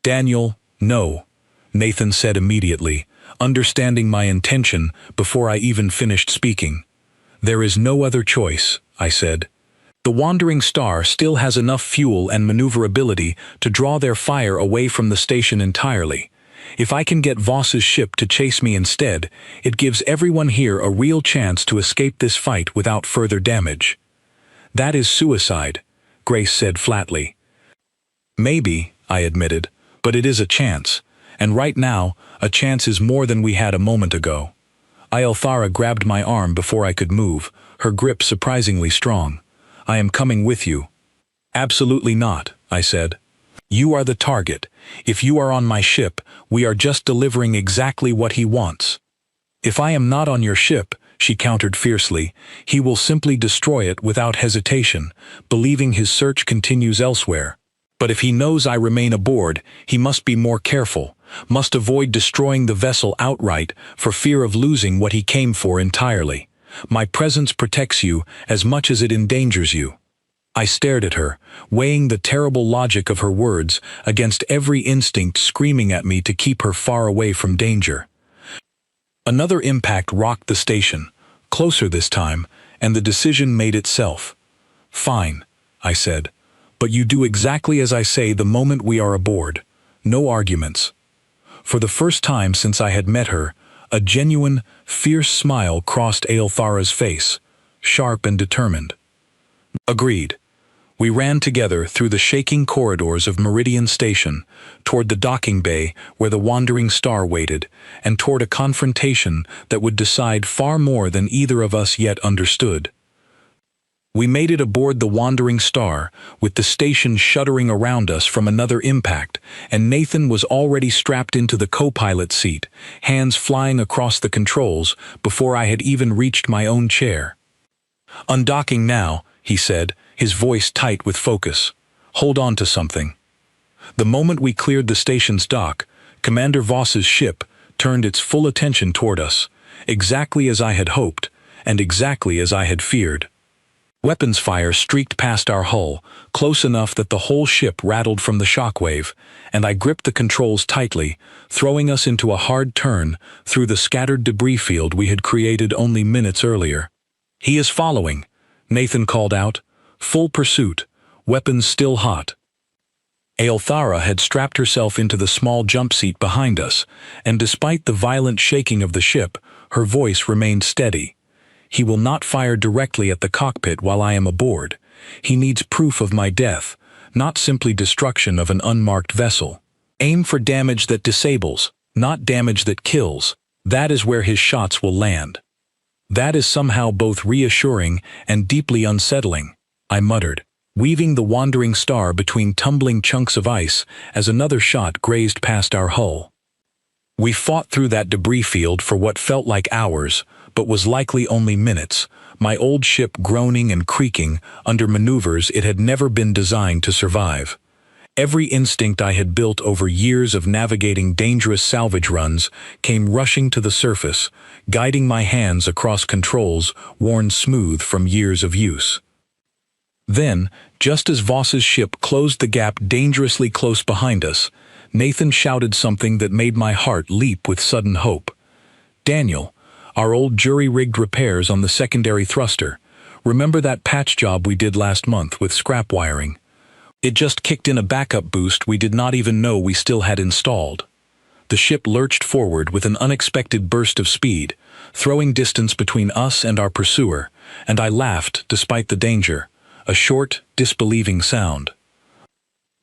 "Daniel, no," Nathan said immediately, understanding my intention before I even finished speaking. "There is no other choice," I said. "The Wandering Star still has enough fuel and maneuverability to draw their fire away from the station entirely. If I can get Voss's ship to chase me instead, it gives everyone here a real chance to escape this fight without further damage." "That is suicide," Grace said flatly. "Maybe," I admitted, "but it is a chance, and right now, a chance is more than we had a moment ago." Althara grabbed my arm before I could move, her grip surprisingly strong. "I am coming with you." "Absolutely not," I said. "You are the target. If you are on my ship, we are just delivering exactly what he wants." "If I am not on your ship," she countered fiercely, "he will simply destroy it without hesitation, believing his search continues elsewhere. But if he knows I remain aboard, he must be more careful, must avoid destroying the vessel outright for fear of losing what he came for entirely. My presence protects you as much as it endangers you." I stared at her, weighing the terrible logic of her words against every instinct screaming at me to keep her far away from danger. Another impact rocked the station, closer this time, and the decision made itself. "Fine," I said, "but you do exactly as I say the moment we are aboard. No arguments." For the first time since I had met her, a genuine, fierce smile crossed Althara's face, sharp and determined. "Agreed." We ran together through the shaking corridors of Meridian Station, toward the docking bay where the Wandering Star waited, and toward a confrontation that would decide far more than either of us yet understood. We made it aboard the Wandering Star, with the station shuddering around us from another impact, and Nathan was already strapped into the co-pilot seat, hands flying across the controls before I had even reached my own chair. "Undocking now," he said, his voice tight with focus. "Hold on to something." The moment we cleared the station's dock, Commander Voss's ship turned its full attention toward us, exactly as I had hoped, and exactly as I had feared. Weapons fire streaked past our hull, close enough that the whole ship rattled from the shockwave, and I gripped the controls tightly, throwing us into a hard turn through the scattered debris field we had created only minutes earlier. "He is following," Nathan called out. "Full pursuit, weapons still hot." Althara had strapped herself into the small jump seat behind us, and despite the violent shaking of the ship, her voice remained steady. "He will not fire directly at the cockpit while I am aboard. He needs proof of my death, not simply destruction of an unmarked vessel. Aim for damage that disables, not damage that kills. That is where his shots will land. That is somehow both reassuring and deeply unsettling, I muttered, weaving the wandering star between tumbling chunks of ice as another shot grazed past our hull. We fought through that debris field for what felt like hours, but was likely only minutes, my old ship groaning and creaking under maneuvers it had never been designed to survive. Every instinct I had built over years of navigating dangerous salvage runs came rushing to the surface, guiding my hands across controls worn smooth from years of use. Then, just as Voss's ship closed the gap dangerously close behind us, Nathan shouted something that made my heart leap with sudden hope. "Daniel, our old jury-rigged repairs on the secondary thruster. Remember that patch job we did last month with scrap wiring? It just kicked in a backup boost we did not even know we still had installed." The ship lurched forward with an unexpected burst of speed, throwing distance between us and our pursuer, and I laughed despite the danger, a short, disbelieving sound.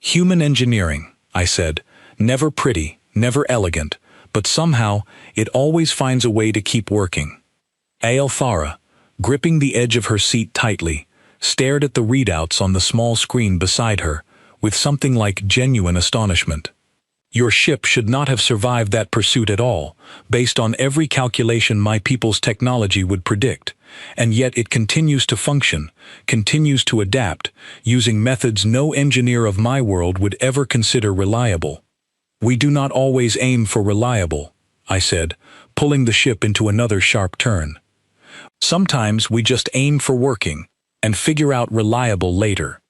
"Human engineering," I said, "never pretty, never elegant, but somehow it always finds a way to keep working." Aelthara, gripping the edge of her seat tightly, stared at the readouts on the small screen beside her, with something like genuine astonishment. "Your ship should not have survived that pursuit at all, based on every calculation my people's technology would predict, and yet it continues to function, continues to adapt, using methods no engineer of my world would ever consider reliable." "We do not always aim for reliable," I said, pulling the ship into another sharp turn. "Sometimes we just aim for working, and figure out reliable later."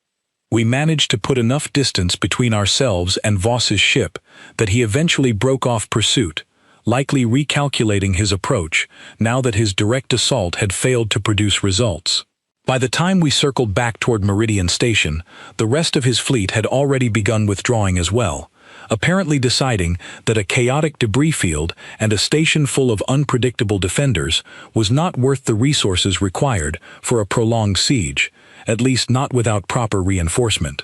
We managed to put enough distance between ourselves and Voss's ship that he eventually broke off pursuit, likely recalculating his approach now that his direct assault had failed to produce results. By the time we circled back toward Meridian Station, the rest of his fleet had already begun withdrawing as well, apparently deciding that a chaotic debris field and a station full of unpredictable defenders was not worth the resources required for a prolonged siege, at least not without proper reinforcement.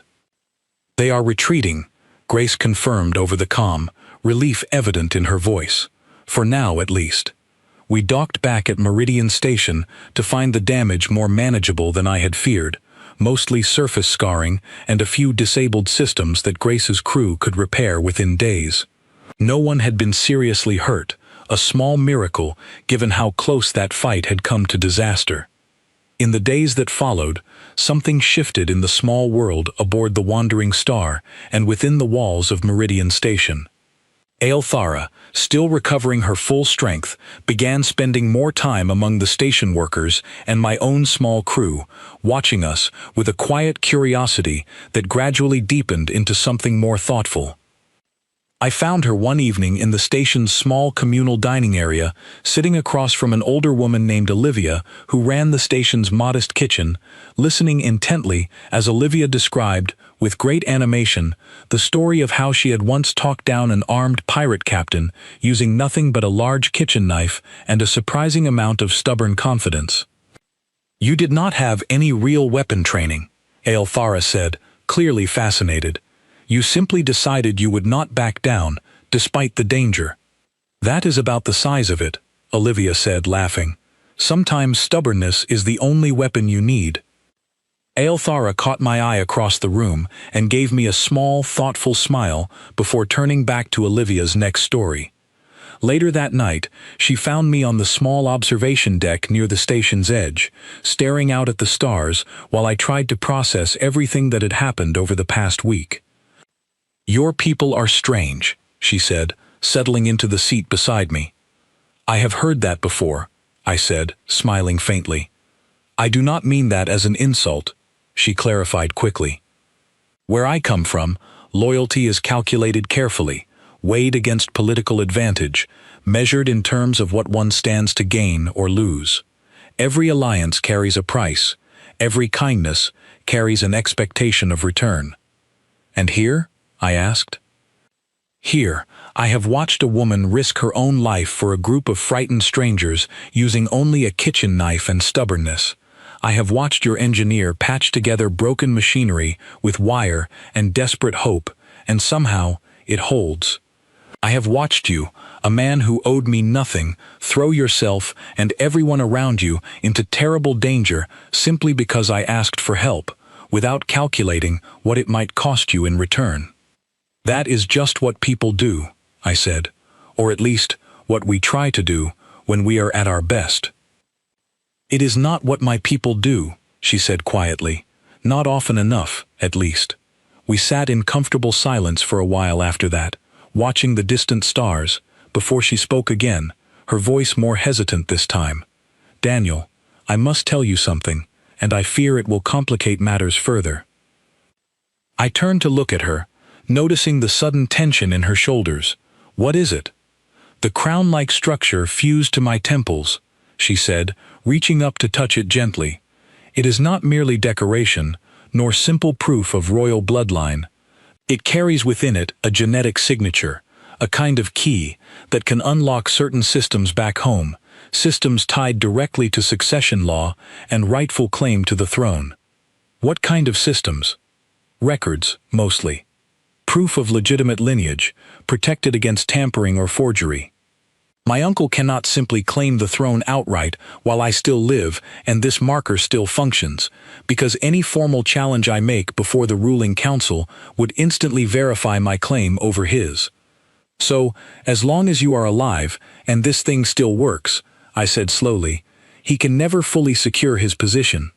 "They are retreating," Grace confirmed over the comm, relief evident in her voice. "For now, at least." We docked back at Meridian Station to find the damage more manageable than I had feared, mostly surface scarring and a few disabled systems that Grace's crew could repair within days. No one had been seriously hurt, a small miracle given how close that fight had come to disaster. In the days that followed, something shifted in the small world aboard the Wandering Star and within the walls of Meridian Station. Aelthara, still recovering her full strength, began spending more time among the station workers and my own small crew, watching us with a quiet curiosity that gradually deepened into something more thoughtful. I found her one evening in the station's small communal dining area, sitting across from an older woman named Olivia who ran the station's modest kitchen, listening intently as Olivia described, with great animation, the story of how she had once talked down an armed pirate captain using nothing but a large kitchen knife and a surprising amount of stubborn confidence. "You did not have any real weapon training," Aelthara said, clearly fascinated. "You simply decided you would not back down, despite the danger." "That is about the size of it," Olivia said, laughing. "Sometimes stubbornness is the only weapon you need." Aelthara caught my eye across the room and gave me a small, thoughtful smile before turning back to Olivia's next story. Later that night, she found me on the small observation deck near the station's edge, staring out at the stars while I tried to process everything that had happened over the past week. "Your people are strange," she said, settling into the seat beside me. "I have heard that before," I said, smiling faintly. "I do not mean that as an insult," she clarified quickly. "Where I come from, loyalty is calculated carefully, weighed against political advantage, measured in terms of what one stands to gain or lose. Every alliance carries a price, every kindness carries an expectation of return." "And here?" I asked. "Here, I have watched a woman risk her own life for a group of frightened strangers using only a kitchen knife and stubbornness. I have watched your engineer patch together broken machinery with wire and desperate hope, and somehow it holds. I have watched you, a man who owed me nothing, throw yourself and everyone around you into terrible danger simply because I asked for help, without calculating what it might cost you in return. That is just what people do, I said, or at least what we try to do when we are at our best. It is not what my people do, she said quietly, not often enough, at least. We sat in comfortable silence for a while after that, watching the distant stars, before she spoke again, her voice more hesitant this time. Daniel, I must tell you something, and I fear it will complicate matters further. I turned to look at her, noticing the sudden tension in her shoulders. What is it? The crown-like structure fused to my temples, she said, reaching up to touch it gently. It is not merely decoration, nor simple proof of royal bloodline. It carries within it a genetic signature, a kind of key that can unlock certain systems back home, systems tied directly to succession law and rightful claim to the throne. What kind of systems? Records, mostly. Proof of legitimate lineage, protected against tampering or forgery. My uncle cannot simply claim the throne outright while I still live and this marker still functions, because any formal challenge I make before the ruling council would instantly verify my claim over his. So, as long as you are alive and this thing still works, I said slowly, he can never fully secure his position.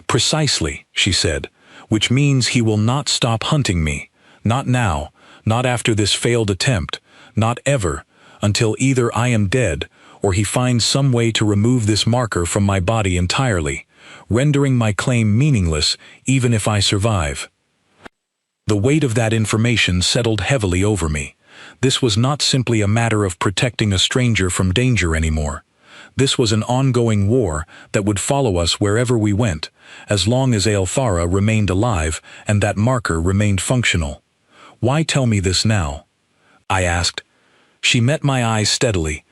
Precisely, she said, which means he will not stop hunting me. Not now, not after this failed attempt, not ever, until either I am dead or he finds some way to remove this marker from my body entirely, rendering my claim meaningless even if I survive. The weight of that information settled heavily over me. This was not simply a matter of protecting a stranger from danger anymore. This was an ongoing war that would follow us wherever we went, as long as Aelthara remained alive and that marker remained functional. Why tell me this now? I asked. She met my eyes steadily.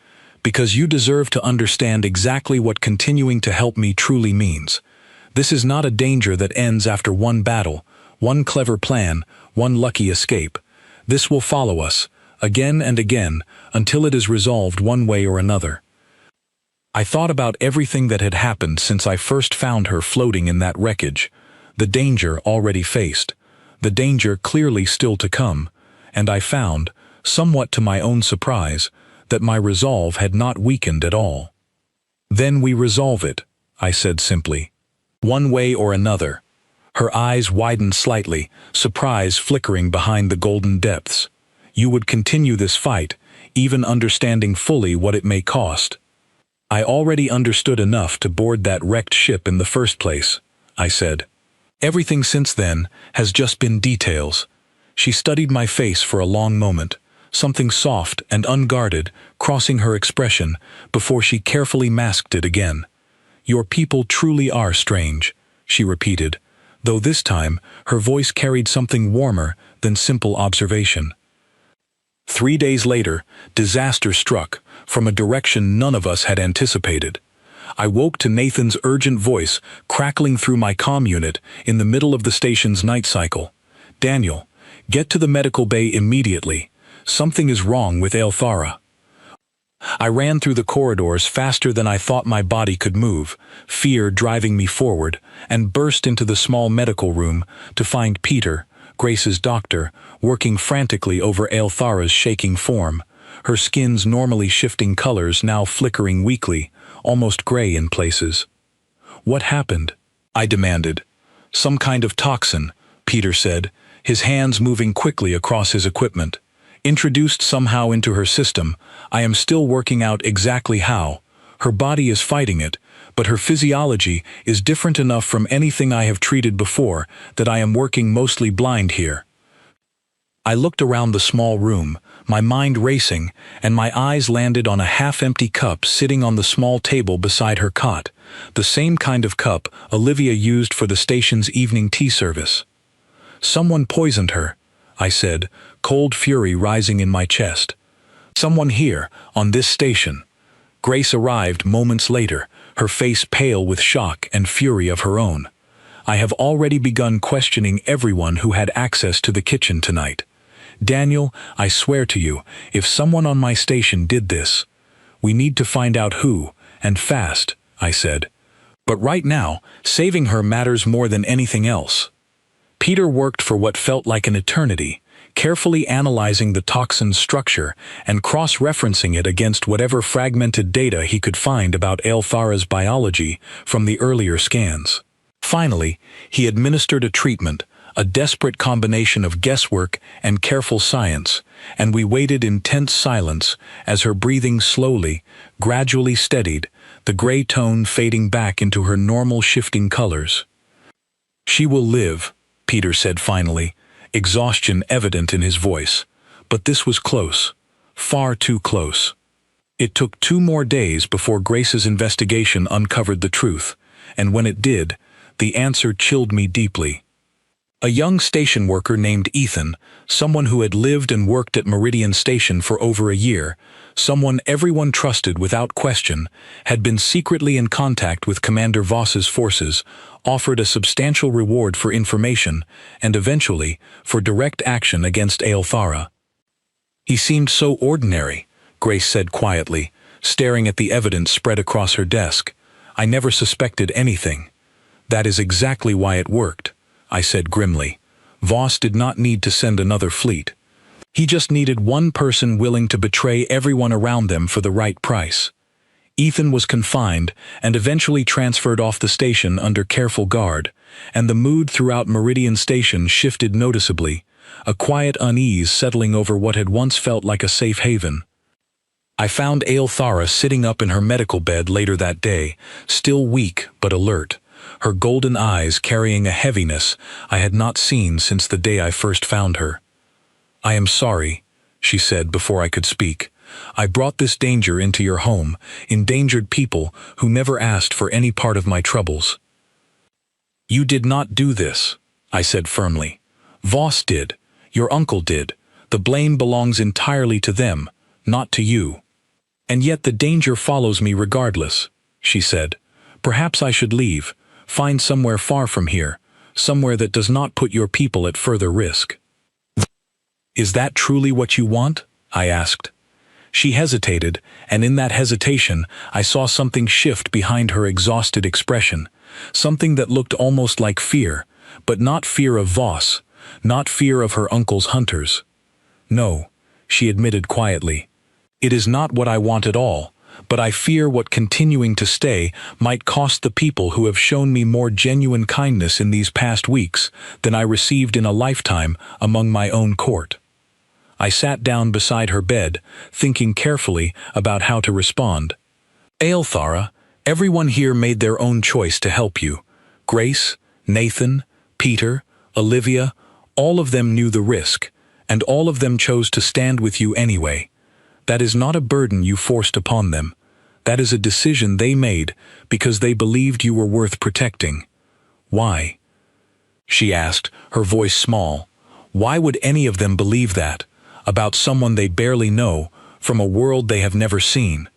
Because you deserve to understand exactly what continuing to help me truly means. This is not a danger that ends after one battle, one clever plan, one lucky escape. This will follow us, again and again, until it is resolved one way or another. I thought about everything that had happened since I first found her floating in that wreckage, the danger already faced, the danger clearly still to come, and I found, somewhat to my own surprise, that my resolve had not weakened at all. Then we resolve it, I said simply. One way or another. Her eyes widened slightly, surprise flickering behind the golden depths. You would continue this fight, even understanding fully what it may cost. I already understood enough to board that wrecked ship in the first place, I said. Everything since then has just been details. She studied my face for a long moment, something soft and unguarded crossing her expression before she carefully masked it again. Your people truly are strange, she repeated, though this time her voice carried something warmer than simple observation. 3 days later, disaster struck, from a direction none of us had anticipated. I woke to Nathan's urgent voice crackling through my comm unit in the middle of the station's night cycle. Daniel, get to the medical bay immediately. Something is wrong with Aelthara. I ran through the corridors faster than I thought my body could move, fear driving me forward, and burst into the small medical room to find Peter, Grace's doctor, working frantically over Aelthara's shaking form, her skin's normally shifting colors now flickering weakly, almost gray in places. What happened? I demanded. Some kind of toxin, Peter said, his hands moving quickly across his equipment. Introduced somehow into her system, I am still working out exactly how. Her body is fighting it, but her physiology is different enough from anything I have treated before that I am working mostly blind here. I looked around the small room, my mind racing, and my eyes landed on a half-empty cup sitting on the small table beside her cot, the same kind of cup Olivia used for the station's evening tea service. Someone poisoned her, I said, cold fury rising in my chest. Someone here, on this station. Grace arrived moments later, her face pale with shock and fury of her own. "I have already begun questioning everyone who had access to the kitchen tonight. Daniel, I swear to you, if someone on my station did this, we need to find out who, and fast," I said. "But right now, saving her matters more than anything else." Peter worked for what felt like an eternity, carefully analyzing the toxin's structure and cross-referencing it against whatever fragmented data he could find about Aelthara's biology from the earlier scans. Finally, he administered a treatment, a desperate combination of guesswork and careful science, and we waited in tense silence as her breathing slowly, gradually steadied, the gray tone fading back into her normal shifting colors. "She will live," Peter said finally, exhaustion evident in his voice. But this was close, far too close. It took 2 more days before Grace's investigation uncovered the truth, and when it did, the answer chilled me deeply. A young station worker named Ethan, someone who had lived and worked at Meridian Station for over a year, someone everyone trusted without question, had been secretly in contact with Commander Voss's forces, offered a substantial reward for information, and eventually, for direct action against Aelthara. "He seemed so ordinary," Grace said quietly, staring at the evidence spread across her desk. "I never suspected anything." "That is exactly why it worked," I said grimly. "Voss did not need to send another fleet. He just needed one person willing to betray everyone around them for the right price." Ethan was confined and eventually transferred off the station under careful guard, and the mood throughout Meridian Station shifted noticeably, a quiet unease settling over what had once felt like a safe haven. I found Aelthara sitting up in her medical bed later that day, still weak but alert, her golden eyes carrying a heaviness I had not seen since the day I first found her. "I am sorry," she said before I could speak. "I brought this danger into your home, endangered people who never asked for any part of my troubles." "You did not do this," I said firmly. "Voss did. Your uncle did. The blame belongs entirely to them, not to you." "And yet the danger follows me regardless," she said. "Perhaps I should leave, find somewhere far from here, somewhere that does not put your people at further risk." "Is that truly what you want?" I asked. She hesitated, and in that hesitation I saw something shift behind her exhausted expression, something that looked almost like fear, but not fear of Voss, not fear of her uncle's hunters. "No," she admitted quietly. "It is not what I want at all, but I fear what continuing to stay might cost the people who have shown me more genuine kindness in these past weeks than I received in a lifetime among my own court." I sat down beside her bed, thinking carefully about how to respond. "Aelthara, everyone here made their own choice to help you. Grace, Nathan, Peter, Olivia, all of them knew the risk, and all of them chose to stand with you anyway. That is not a burden you forced upon them. That is a decision they made because they believed you were worth protecting. Why?" she asked, her voice small. "Why would any of them believe that? About someone they barely know, from a world they have never seen?"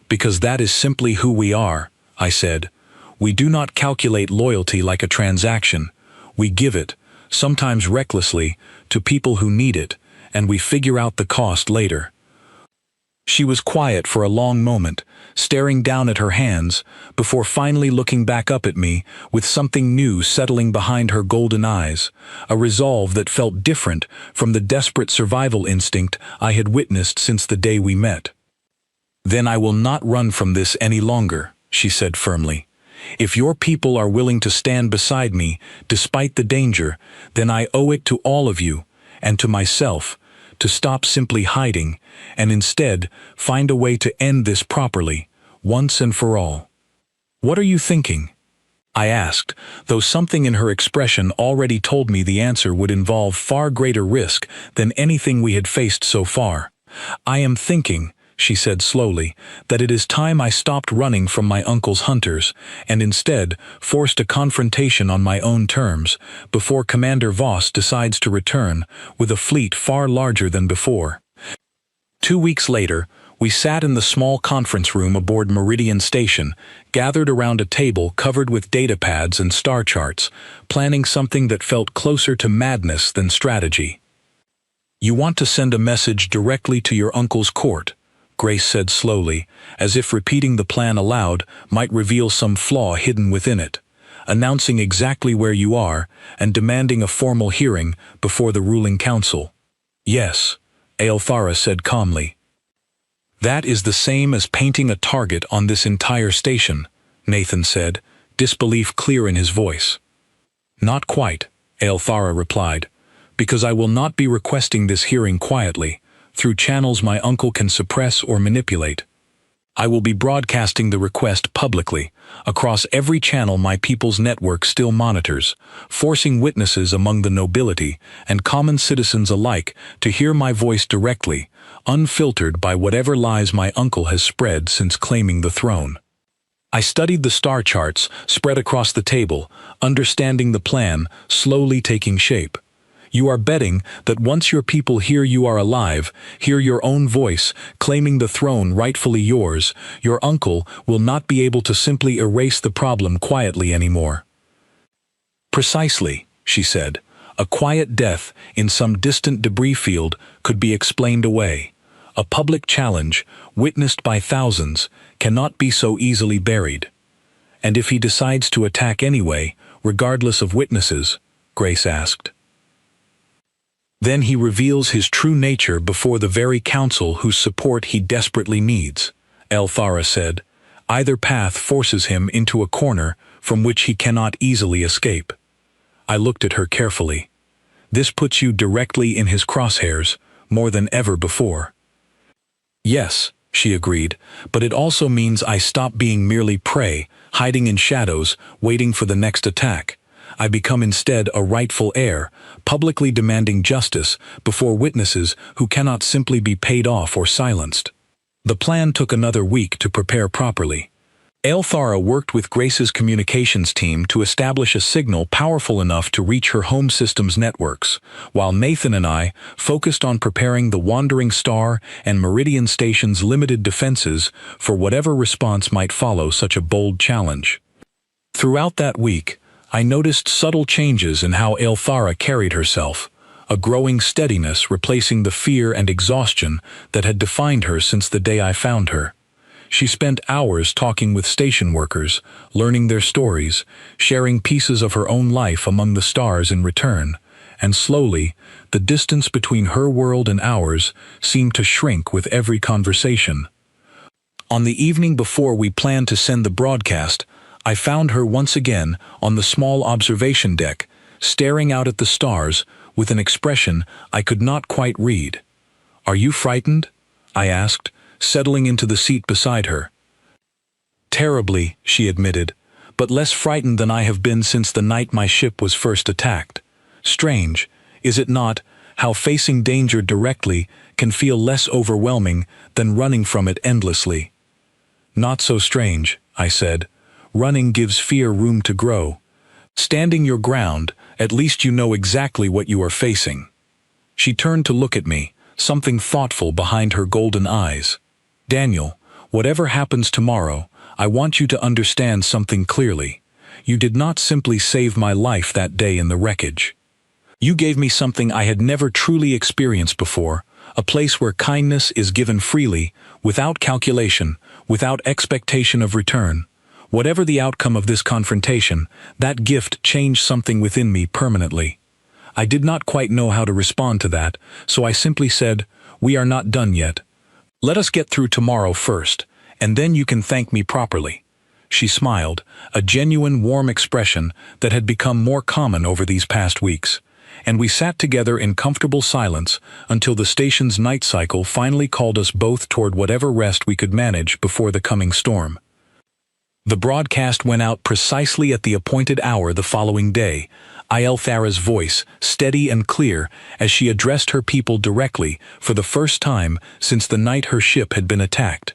"Because that is simply who we are," I said. "We do not calculate loyalty like a transaction. We give it, sometimes recklessly, to people who need it, and we figure out the cost later." She was quiet for a long moment, staring down at her hands, before finally looking back up at me, with something new settling behind her golden eyes, a resolve that felt different from the desperate survival instinct I had witnessed since the day we met. "Then I will not run from this any longer," she said firmly. "If your people are willing to stand beside me, despite the danger, then I owe it to all of you, and to myself, to stop simply hiding, and instead find a way to end this properly, once and for all." "What are you thinking?" I asked, though something in her expression already told me the answer would involve far greater risk than anything we had faced so far. "I am thinking," she said slowly, "that it is time I stopped running from my uncle's hunters, and instead forced a confrontation on my own terms, before Commander Voss decides to return with a fleet far larger than before." 2 weeks later, we sat in the small conference room aboard Meridian Station, gathered around a table covered with data pads and star charts, planning something that felt closer to madness than strategy. "You want to send a message directly to your uncle's court," Grace said slowly, as if repeating the plan aloud might reveal some flaw hidden within it, announcing exactly where you are and demanding a formal hearing before the ruling council. "Yes," Aelthara said calmly. "That is the same as painting a target on this entire station," Nathan said, disbelief clear in his voice. "Not quite," Aelthara replied, "because I will not be requesting this hearing quietly, through channels my uncle can suppress or manipulate. I will be broadcasting the request publicly, across every channel my people's network still monitors, forcing witnesses among the nobility and common citizens alike to hear my voice directly, unfiltered by whatever lies my uncle has spread since claiming the throne." I studied the star charts spread across the table, understanding the plan slowly taking shape. "You are betting that once your people hear you are alive, hear your own voice, claiming the throne rightfully yours, your uncle will not be able to simply erase the problem quietly anymore." "Precisely," she said. "A quiet death in some distant debris field could be explained away. A public challenge, witnessed by thousands, cannot be so easily buried. And if he decides to attack anyway, regardless of witnesses?" Grace asked. "Then he reveals his true nature before the very council whose support he desperately needs," Aelthara said. "Either path forces him into a corner from which he cannot easily escape." I looked at her carefully. "This puts you directly in his crosshairs, more than ever before." "Yes," she agreed, "but it also means I stop being merely prey, hiding in shadows, waiting for the next attack. I become instead a rightful heir, publicly demanding justice before witnesses who cannot simply be paid off or silenced." The plan took another week to prepare properly. Aelthara worked with Grace's communications team to establish a signal powerful enough to reach her home system's networks, while Nathan and I focused on preparing the Wandering Star and Meridian Station's limited defenses for whatever response might follow such a bold challenge. Throughout that week, I noticed subtle changes in how Aelthara carried herself, a growing steadiness replacing the fear and exhaustion that had defined her since the day I found her. She spent hours talking with station workers, learning their stories, sharing pieces of her own life among the stars in return, and slowly, the distance between her world and ours seemed to shrink with every conversation. On the evening before we planned to send the broadcast, I found her once again on the small observation deck, staring out at the stars with an expression I could not quite read. "Are you frightened?" I asked, settling into the seat beside her. "Terribly," she admitted, "but less frightened than I have been since the night my ship was first attacked. Strange, is it not, how facing danger directly can feel less overwhelming than running from it endlessly?" "Not so strange," I said. "Running gives fear room to grow. Standing your ground, at least you know exactly what you are facing." She turned to look at me, something thoughtful behind her golden eyes. "Daniel, whatever happens tomorrow, I want you to understand something clearly. You did not simply save my life that day in the wreckage. You gave me something I had never truly experienced before, a place where kindness is given freely, without calculation, without expectation of return. Whatever the outcome of this confrontation, that gift changed something within me permanently. I did not quite know how to respond to that, so I simply said, 'We are not done yet. Let us get through tomorrow first, and then you can thank me properly.'" She smiled, a genuine warm expression that had become more common over these past weeks, and we sat together in comfortable silence until the station's night cycle finally called us both toward whatever rest we could manage before the coming storm. The broadcast went out precisely at the appointed hour the following day, Aelthara's voice steady and clear as she addressed her people directly for the first time since the night her ship had been attacked.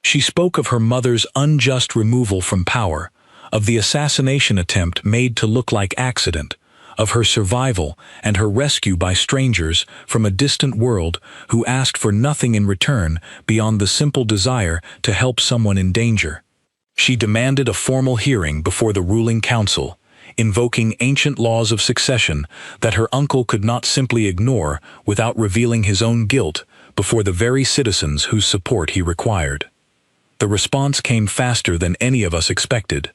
She spoke of her mother's unjust removal from power, of the assassination attempt made to look like accident, of her survival and her rescue by strangers from a distant world who asked for nothing in return beyond the simple desire to help someone in danger. She demanded a formal hearing before the ruling council, invoking ancient laws of succession that her uncle could not simply ignore without revealing his own guilt before the very citizens whose support he required. The response came faster than any of us expected.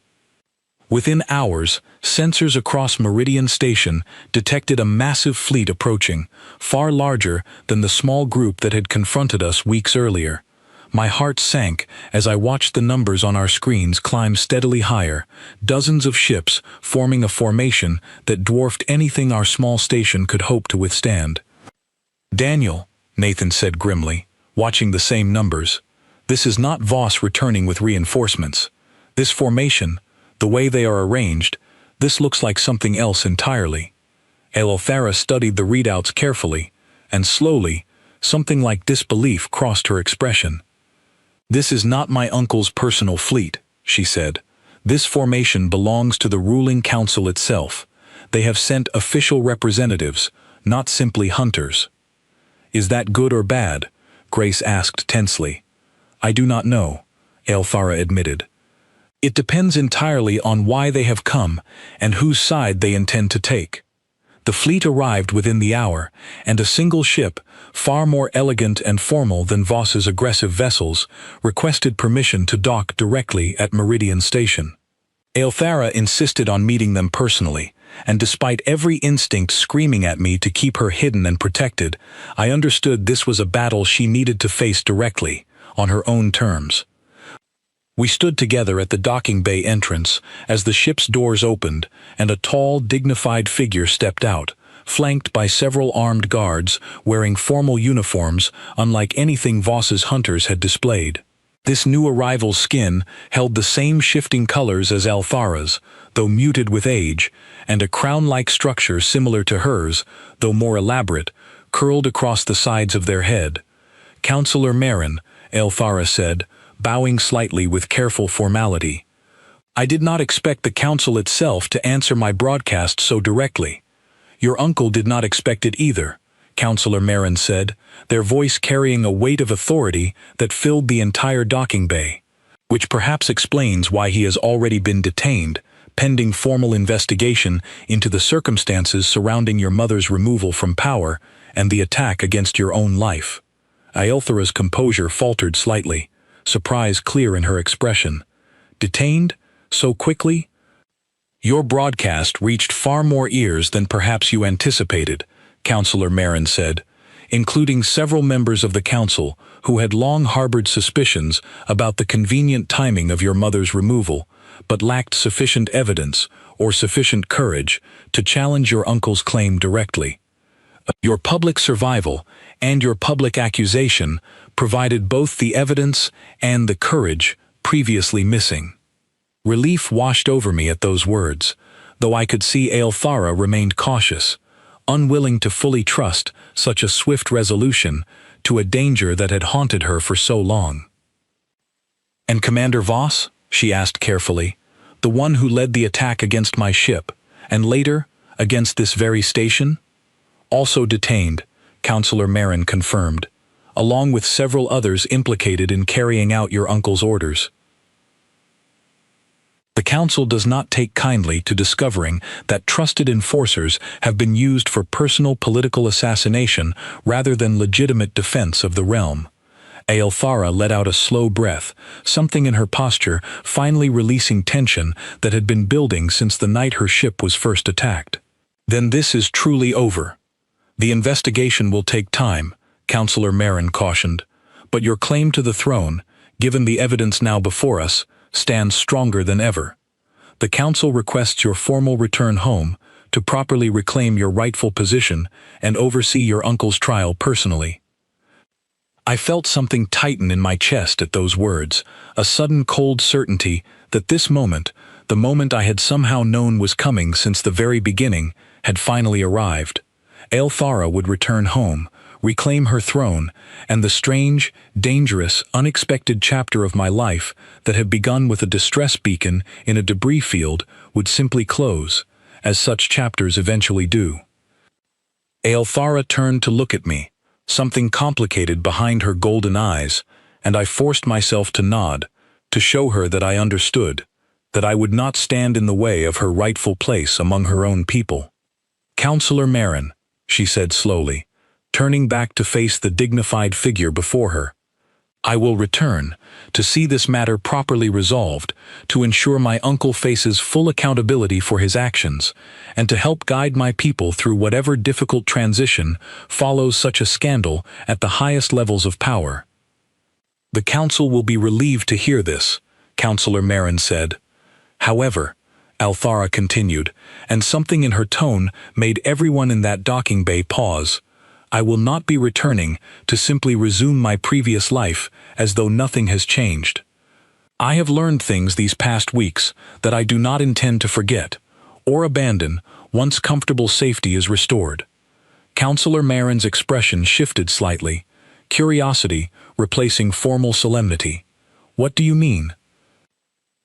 Within hours, sensors across Meridian Station detected a massive fleet approaching, far larger than the small group that had confronted us weeks earlier. My heart sank as I watched the numbers on our screens climb steadily higher, dozens of ships forming a formation that dwarfed anything our small station could hope to withstand. "Daniel," Nathan said grimly, watching the same numbers, "this is not Voss returning with reinforcements. This formation, the way they are arranged, this looks like something else entirely." Elthara studied the readouts carefully, and slowly, something like disbelief crossed her expression. "This is not my uncle's personal fleet," she said. "This formation belongs to the ruling council itself. They have sent official representatives, not simply hunters." "Is that good or bad?" Grace asked tensely. "I do not know," Elthara admitted. "It depends entirely on why they have come and whose side they intend to take." The fleet arrived within the hour, and a single ship, far more elegant and formal than Voss's aggressive vessels, requested permission to dock directly at Meridian Station. Elthara insisted on meeting them personally, and despite every instinct screaming at me to keep her hidden and protected, I understood this was a battle she needed to face directly, on her own terms. We stood together at the docking bay entrance as the ship's doors opened and a tall, dignified figure stepped out, flanked by several armed guards wearing formal uniforms unlike anything Voss's hunters had displayed. This new arrival's skin held the same shifting colors as Elthara's, though muted with age, and a crown-like structure similar to hers, though more elaborate, curled across the sides of their head. "Councillor Marin," Elthara said, bowing slightly with careful formality. "I did not expect the council itself to answer my broadcast so directly." "Your uncle did not expect it either," Councillor Marin said, their voice carrying a weight of authority that filled the entire docking bay. "Which perhaps explains why he has already been detained, pending formal investigation into the circumstances surrounding your mother's removal from power and the attack against your own life." Elthara's composure faltered slightly, surprise clear in her expression. "Detained? So quickly?" "Your broadcast reached far more ears than perhaps you anticipated," Councillor Marin said, "including several members of the council who had long harbored suspicions about the convenient timing of your mother's removal, but lacked sufficient evidence or sufficient courage to challenge your uncle's claim directly. Your public survival and your public accusation provided both the evidence and the courage previously missing." Relief washed over me at those words, though I could see Elthara remained cautious, unwilling to fully trust such a swift resolution to a danger that had haunted her for so long. "And Commander Voss?" she asked carefully, "the one who led the attack against my ship, and later, against this very station?" "Also detained," Councillor Marin confirmed, "along with several others implicated in carrying out your uncle's orders." The Council does not take kindly to discovering that trusted enforcers have been used for personal political assassination rather than legitimate defense of the realm. Elthara let out a slow breath, something in her posture finally releasing tension that had been building since the night her ship was first attacked. "Then this is truly over. The investigation will take time," Councillor Marin cautioned, "but your claim to the throne, given the evidence now before us, stands stronger than ever. The Council requests your formal return home to properly reclaim your rightful position and oversee your uncle's trial personally." I felt something tighten in my chest at those words, a sudden cold certainty that this moment, the moment I had somehow known was coming since the very beginning, had finally arrived. Elthara would return home, reclaim her throne, and the strange, dangerous, unexpected chapter of my life that had begun with a distress beacon in a debris field would simply close, as such chapters eventually do. Aelthara turned to look at me, something complicated behind her golden eyes, and I forced myself to nod, to show her that I understood, that I would not stand in the way of her rightful place among her own people. "Counselor Marin," she said slowly, turning back to face the dignified figure before her, "I will return, to see this matter properly resolved, to ensure my uncle faces full accountability for his actions, and to help guide my people through whatever difficult transition follows such a scandal at the highest levels of power." "The council will be relieved to hear this," Counselor Marin said. "However," Aelthara continued, and something in her tone made everyone in that docking bay pause, "I will not be returning to simply resume my previous life as though nothing has changed. I have learned things these past weeks that I do not intend to forget or abandon once comfortable safety is restored." Counselor Marin's expression shifted slightly, curiosity replacing formal solemnity. "What do you mean?"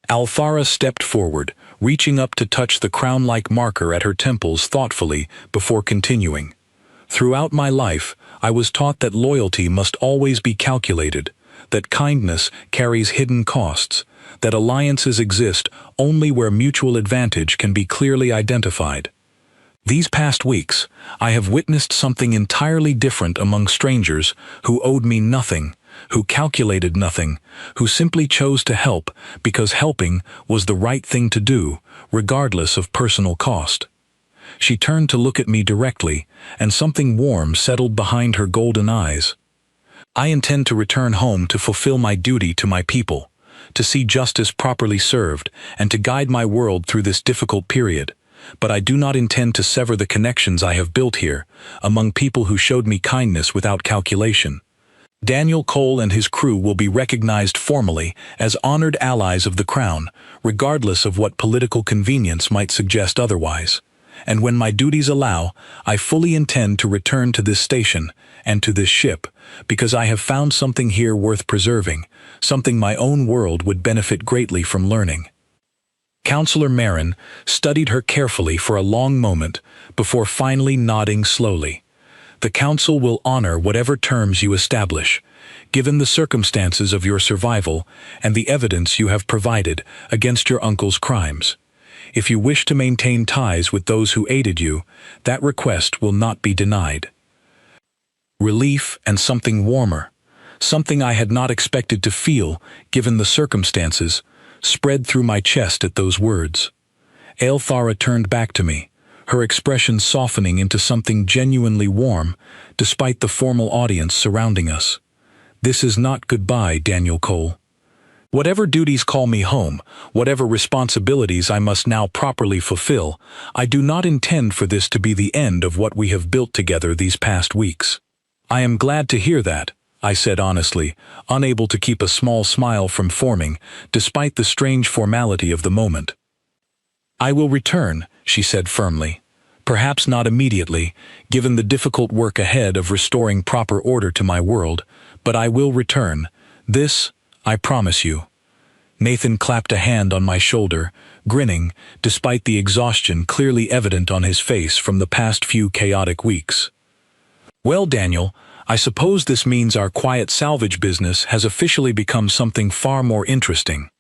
Aelthara stepped forward, reaching up to touch the crown-like marker at her temples thoughtfully before continuing. "Throughout my life, I was taught that loyalty must always be calculated, that kindness carries hidden costs, that alliances exist only where mutual advantage can be clearly identified. These past weeks, I have witnessed something entirely different among strangers who owed me nothing, who calculated nothing, who simply chose to help because helping was the right thing to do, regardless of personal cost." She turned to look at me directly, and something warm settled behind her golden eyes. "I intend to return home to fulfill my duty to my people, to see justice properly served, and to guide my world through this difficult period. But I do not intend to sever the connections I have built here, among people who showed me kindness without calculation. Daniel Cole and his crew will be recognized formally as honored allies of the Crown, regardless of what political convenience might suggest otherwise. And when my duties allow, I fully intend to return to this station and to this ship, because I have found something here worth preserving, something my own world would benefit greatly from learning." Counselor Marin studied her carefully for a long moment before finally nodding slowly. "The council will honor whatever terms you establish, given the circumstances of your survival and the evidence you have provided against your uncle's crimes. If you wish to maintain ties with those who aided you, that request will not be denied." Relief and something warmer, something I had not expected to feel given the circumstances, spread through my chest at those words. Aelthara turned back to me, her expression softening into something genuinely warm, despite the formal audience surrounding us. "This is not goodbye, Daniel Cole. Whatever duties call me home, whatever responsibilities I must now properly fulfill, I do not intend for this to be the end of what we have built together these past weeks." "I am glad to hear that," I said honestly, unable to keep a small smile from forming, despite the strange formality of the moment. "I will return," she said firmly. "Perhaps not immediately, given the difficult work ahead of restoring proper order to my world, but I will return. This, I promise you." Nathan clapped a hand on my shoulder, grinning, despite the exhaustion clearly evident on his face from the past few chaotic weeks. "Well, Daniel, I suppose this means our quiet salvage business has officially become something far more interesting."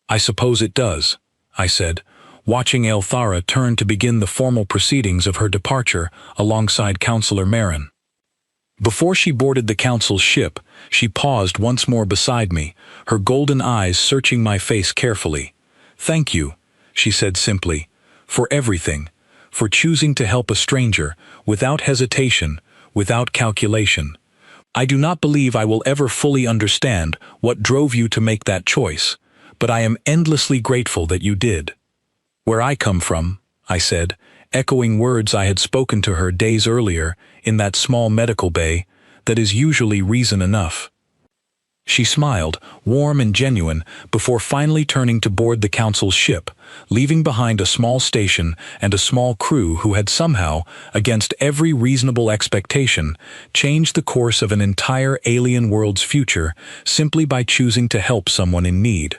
"I suppose it does," I said, watching Aelthara turn to begin the formal proceedings of her departure alongside Counselor Marin. Before she boarded the council's ship, she paused once more beside me, her golden eyes searching my face carefully. "Thank you," she said simply, "for everything, for choosing to help a stranger, without hesitation, without calculation. I do not believe I will ever fully understand what drove you to make that choice, but I am endlessly grateful that you did." "Where I come from," I said, echoing words I had spoken to her days earlier in that small medical bay, "that is usually reason enough." She smiled, warm and genuine, before finally turning to board the council's ship, leaving behind a small station and a small crew who had somehow, against every reasonable expectation, changed the course of an entire alien world's future simply by choosing to help someone in need.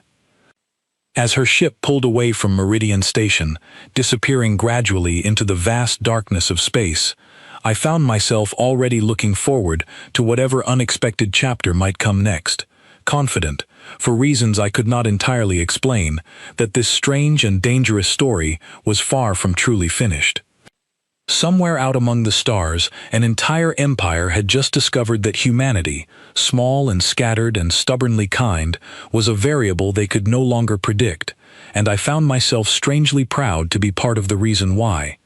As her ship pulled away from Meridian Station, disappearing gradually into the vast darkness of space, I found myself already looking forward to whatever unexpected chapter might come next, confident, for reasons I could not entirely explain, that this strange and dangerous story was far from truly finished. Somewhere out among the stars, an entire empire had just discovered that humanity, small and scattered and stubbornly kind, was a variable they could no longer predict, and I found myself strangely proud to be part of the reason why.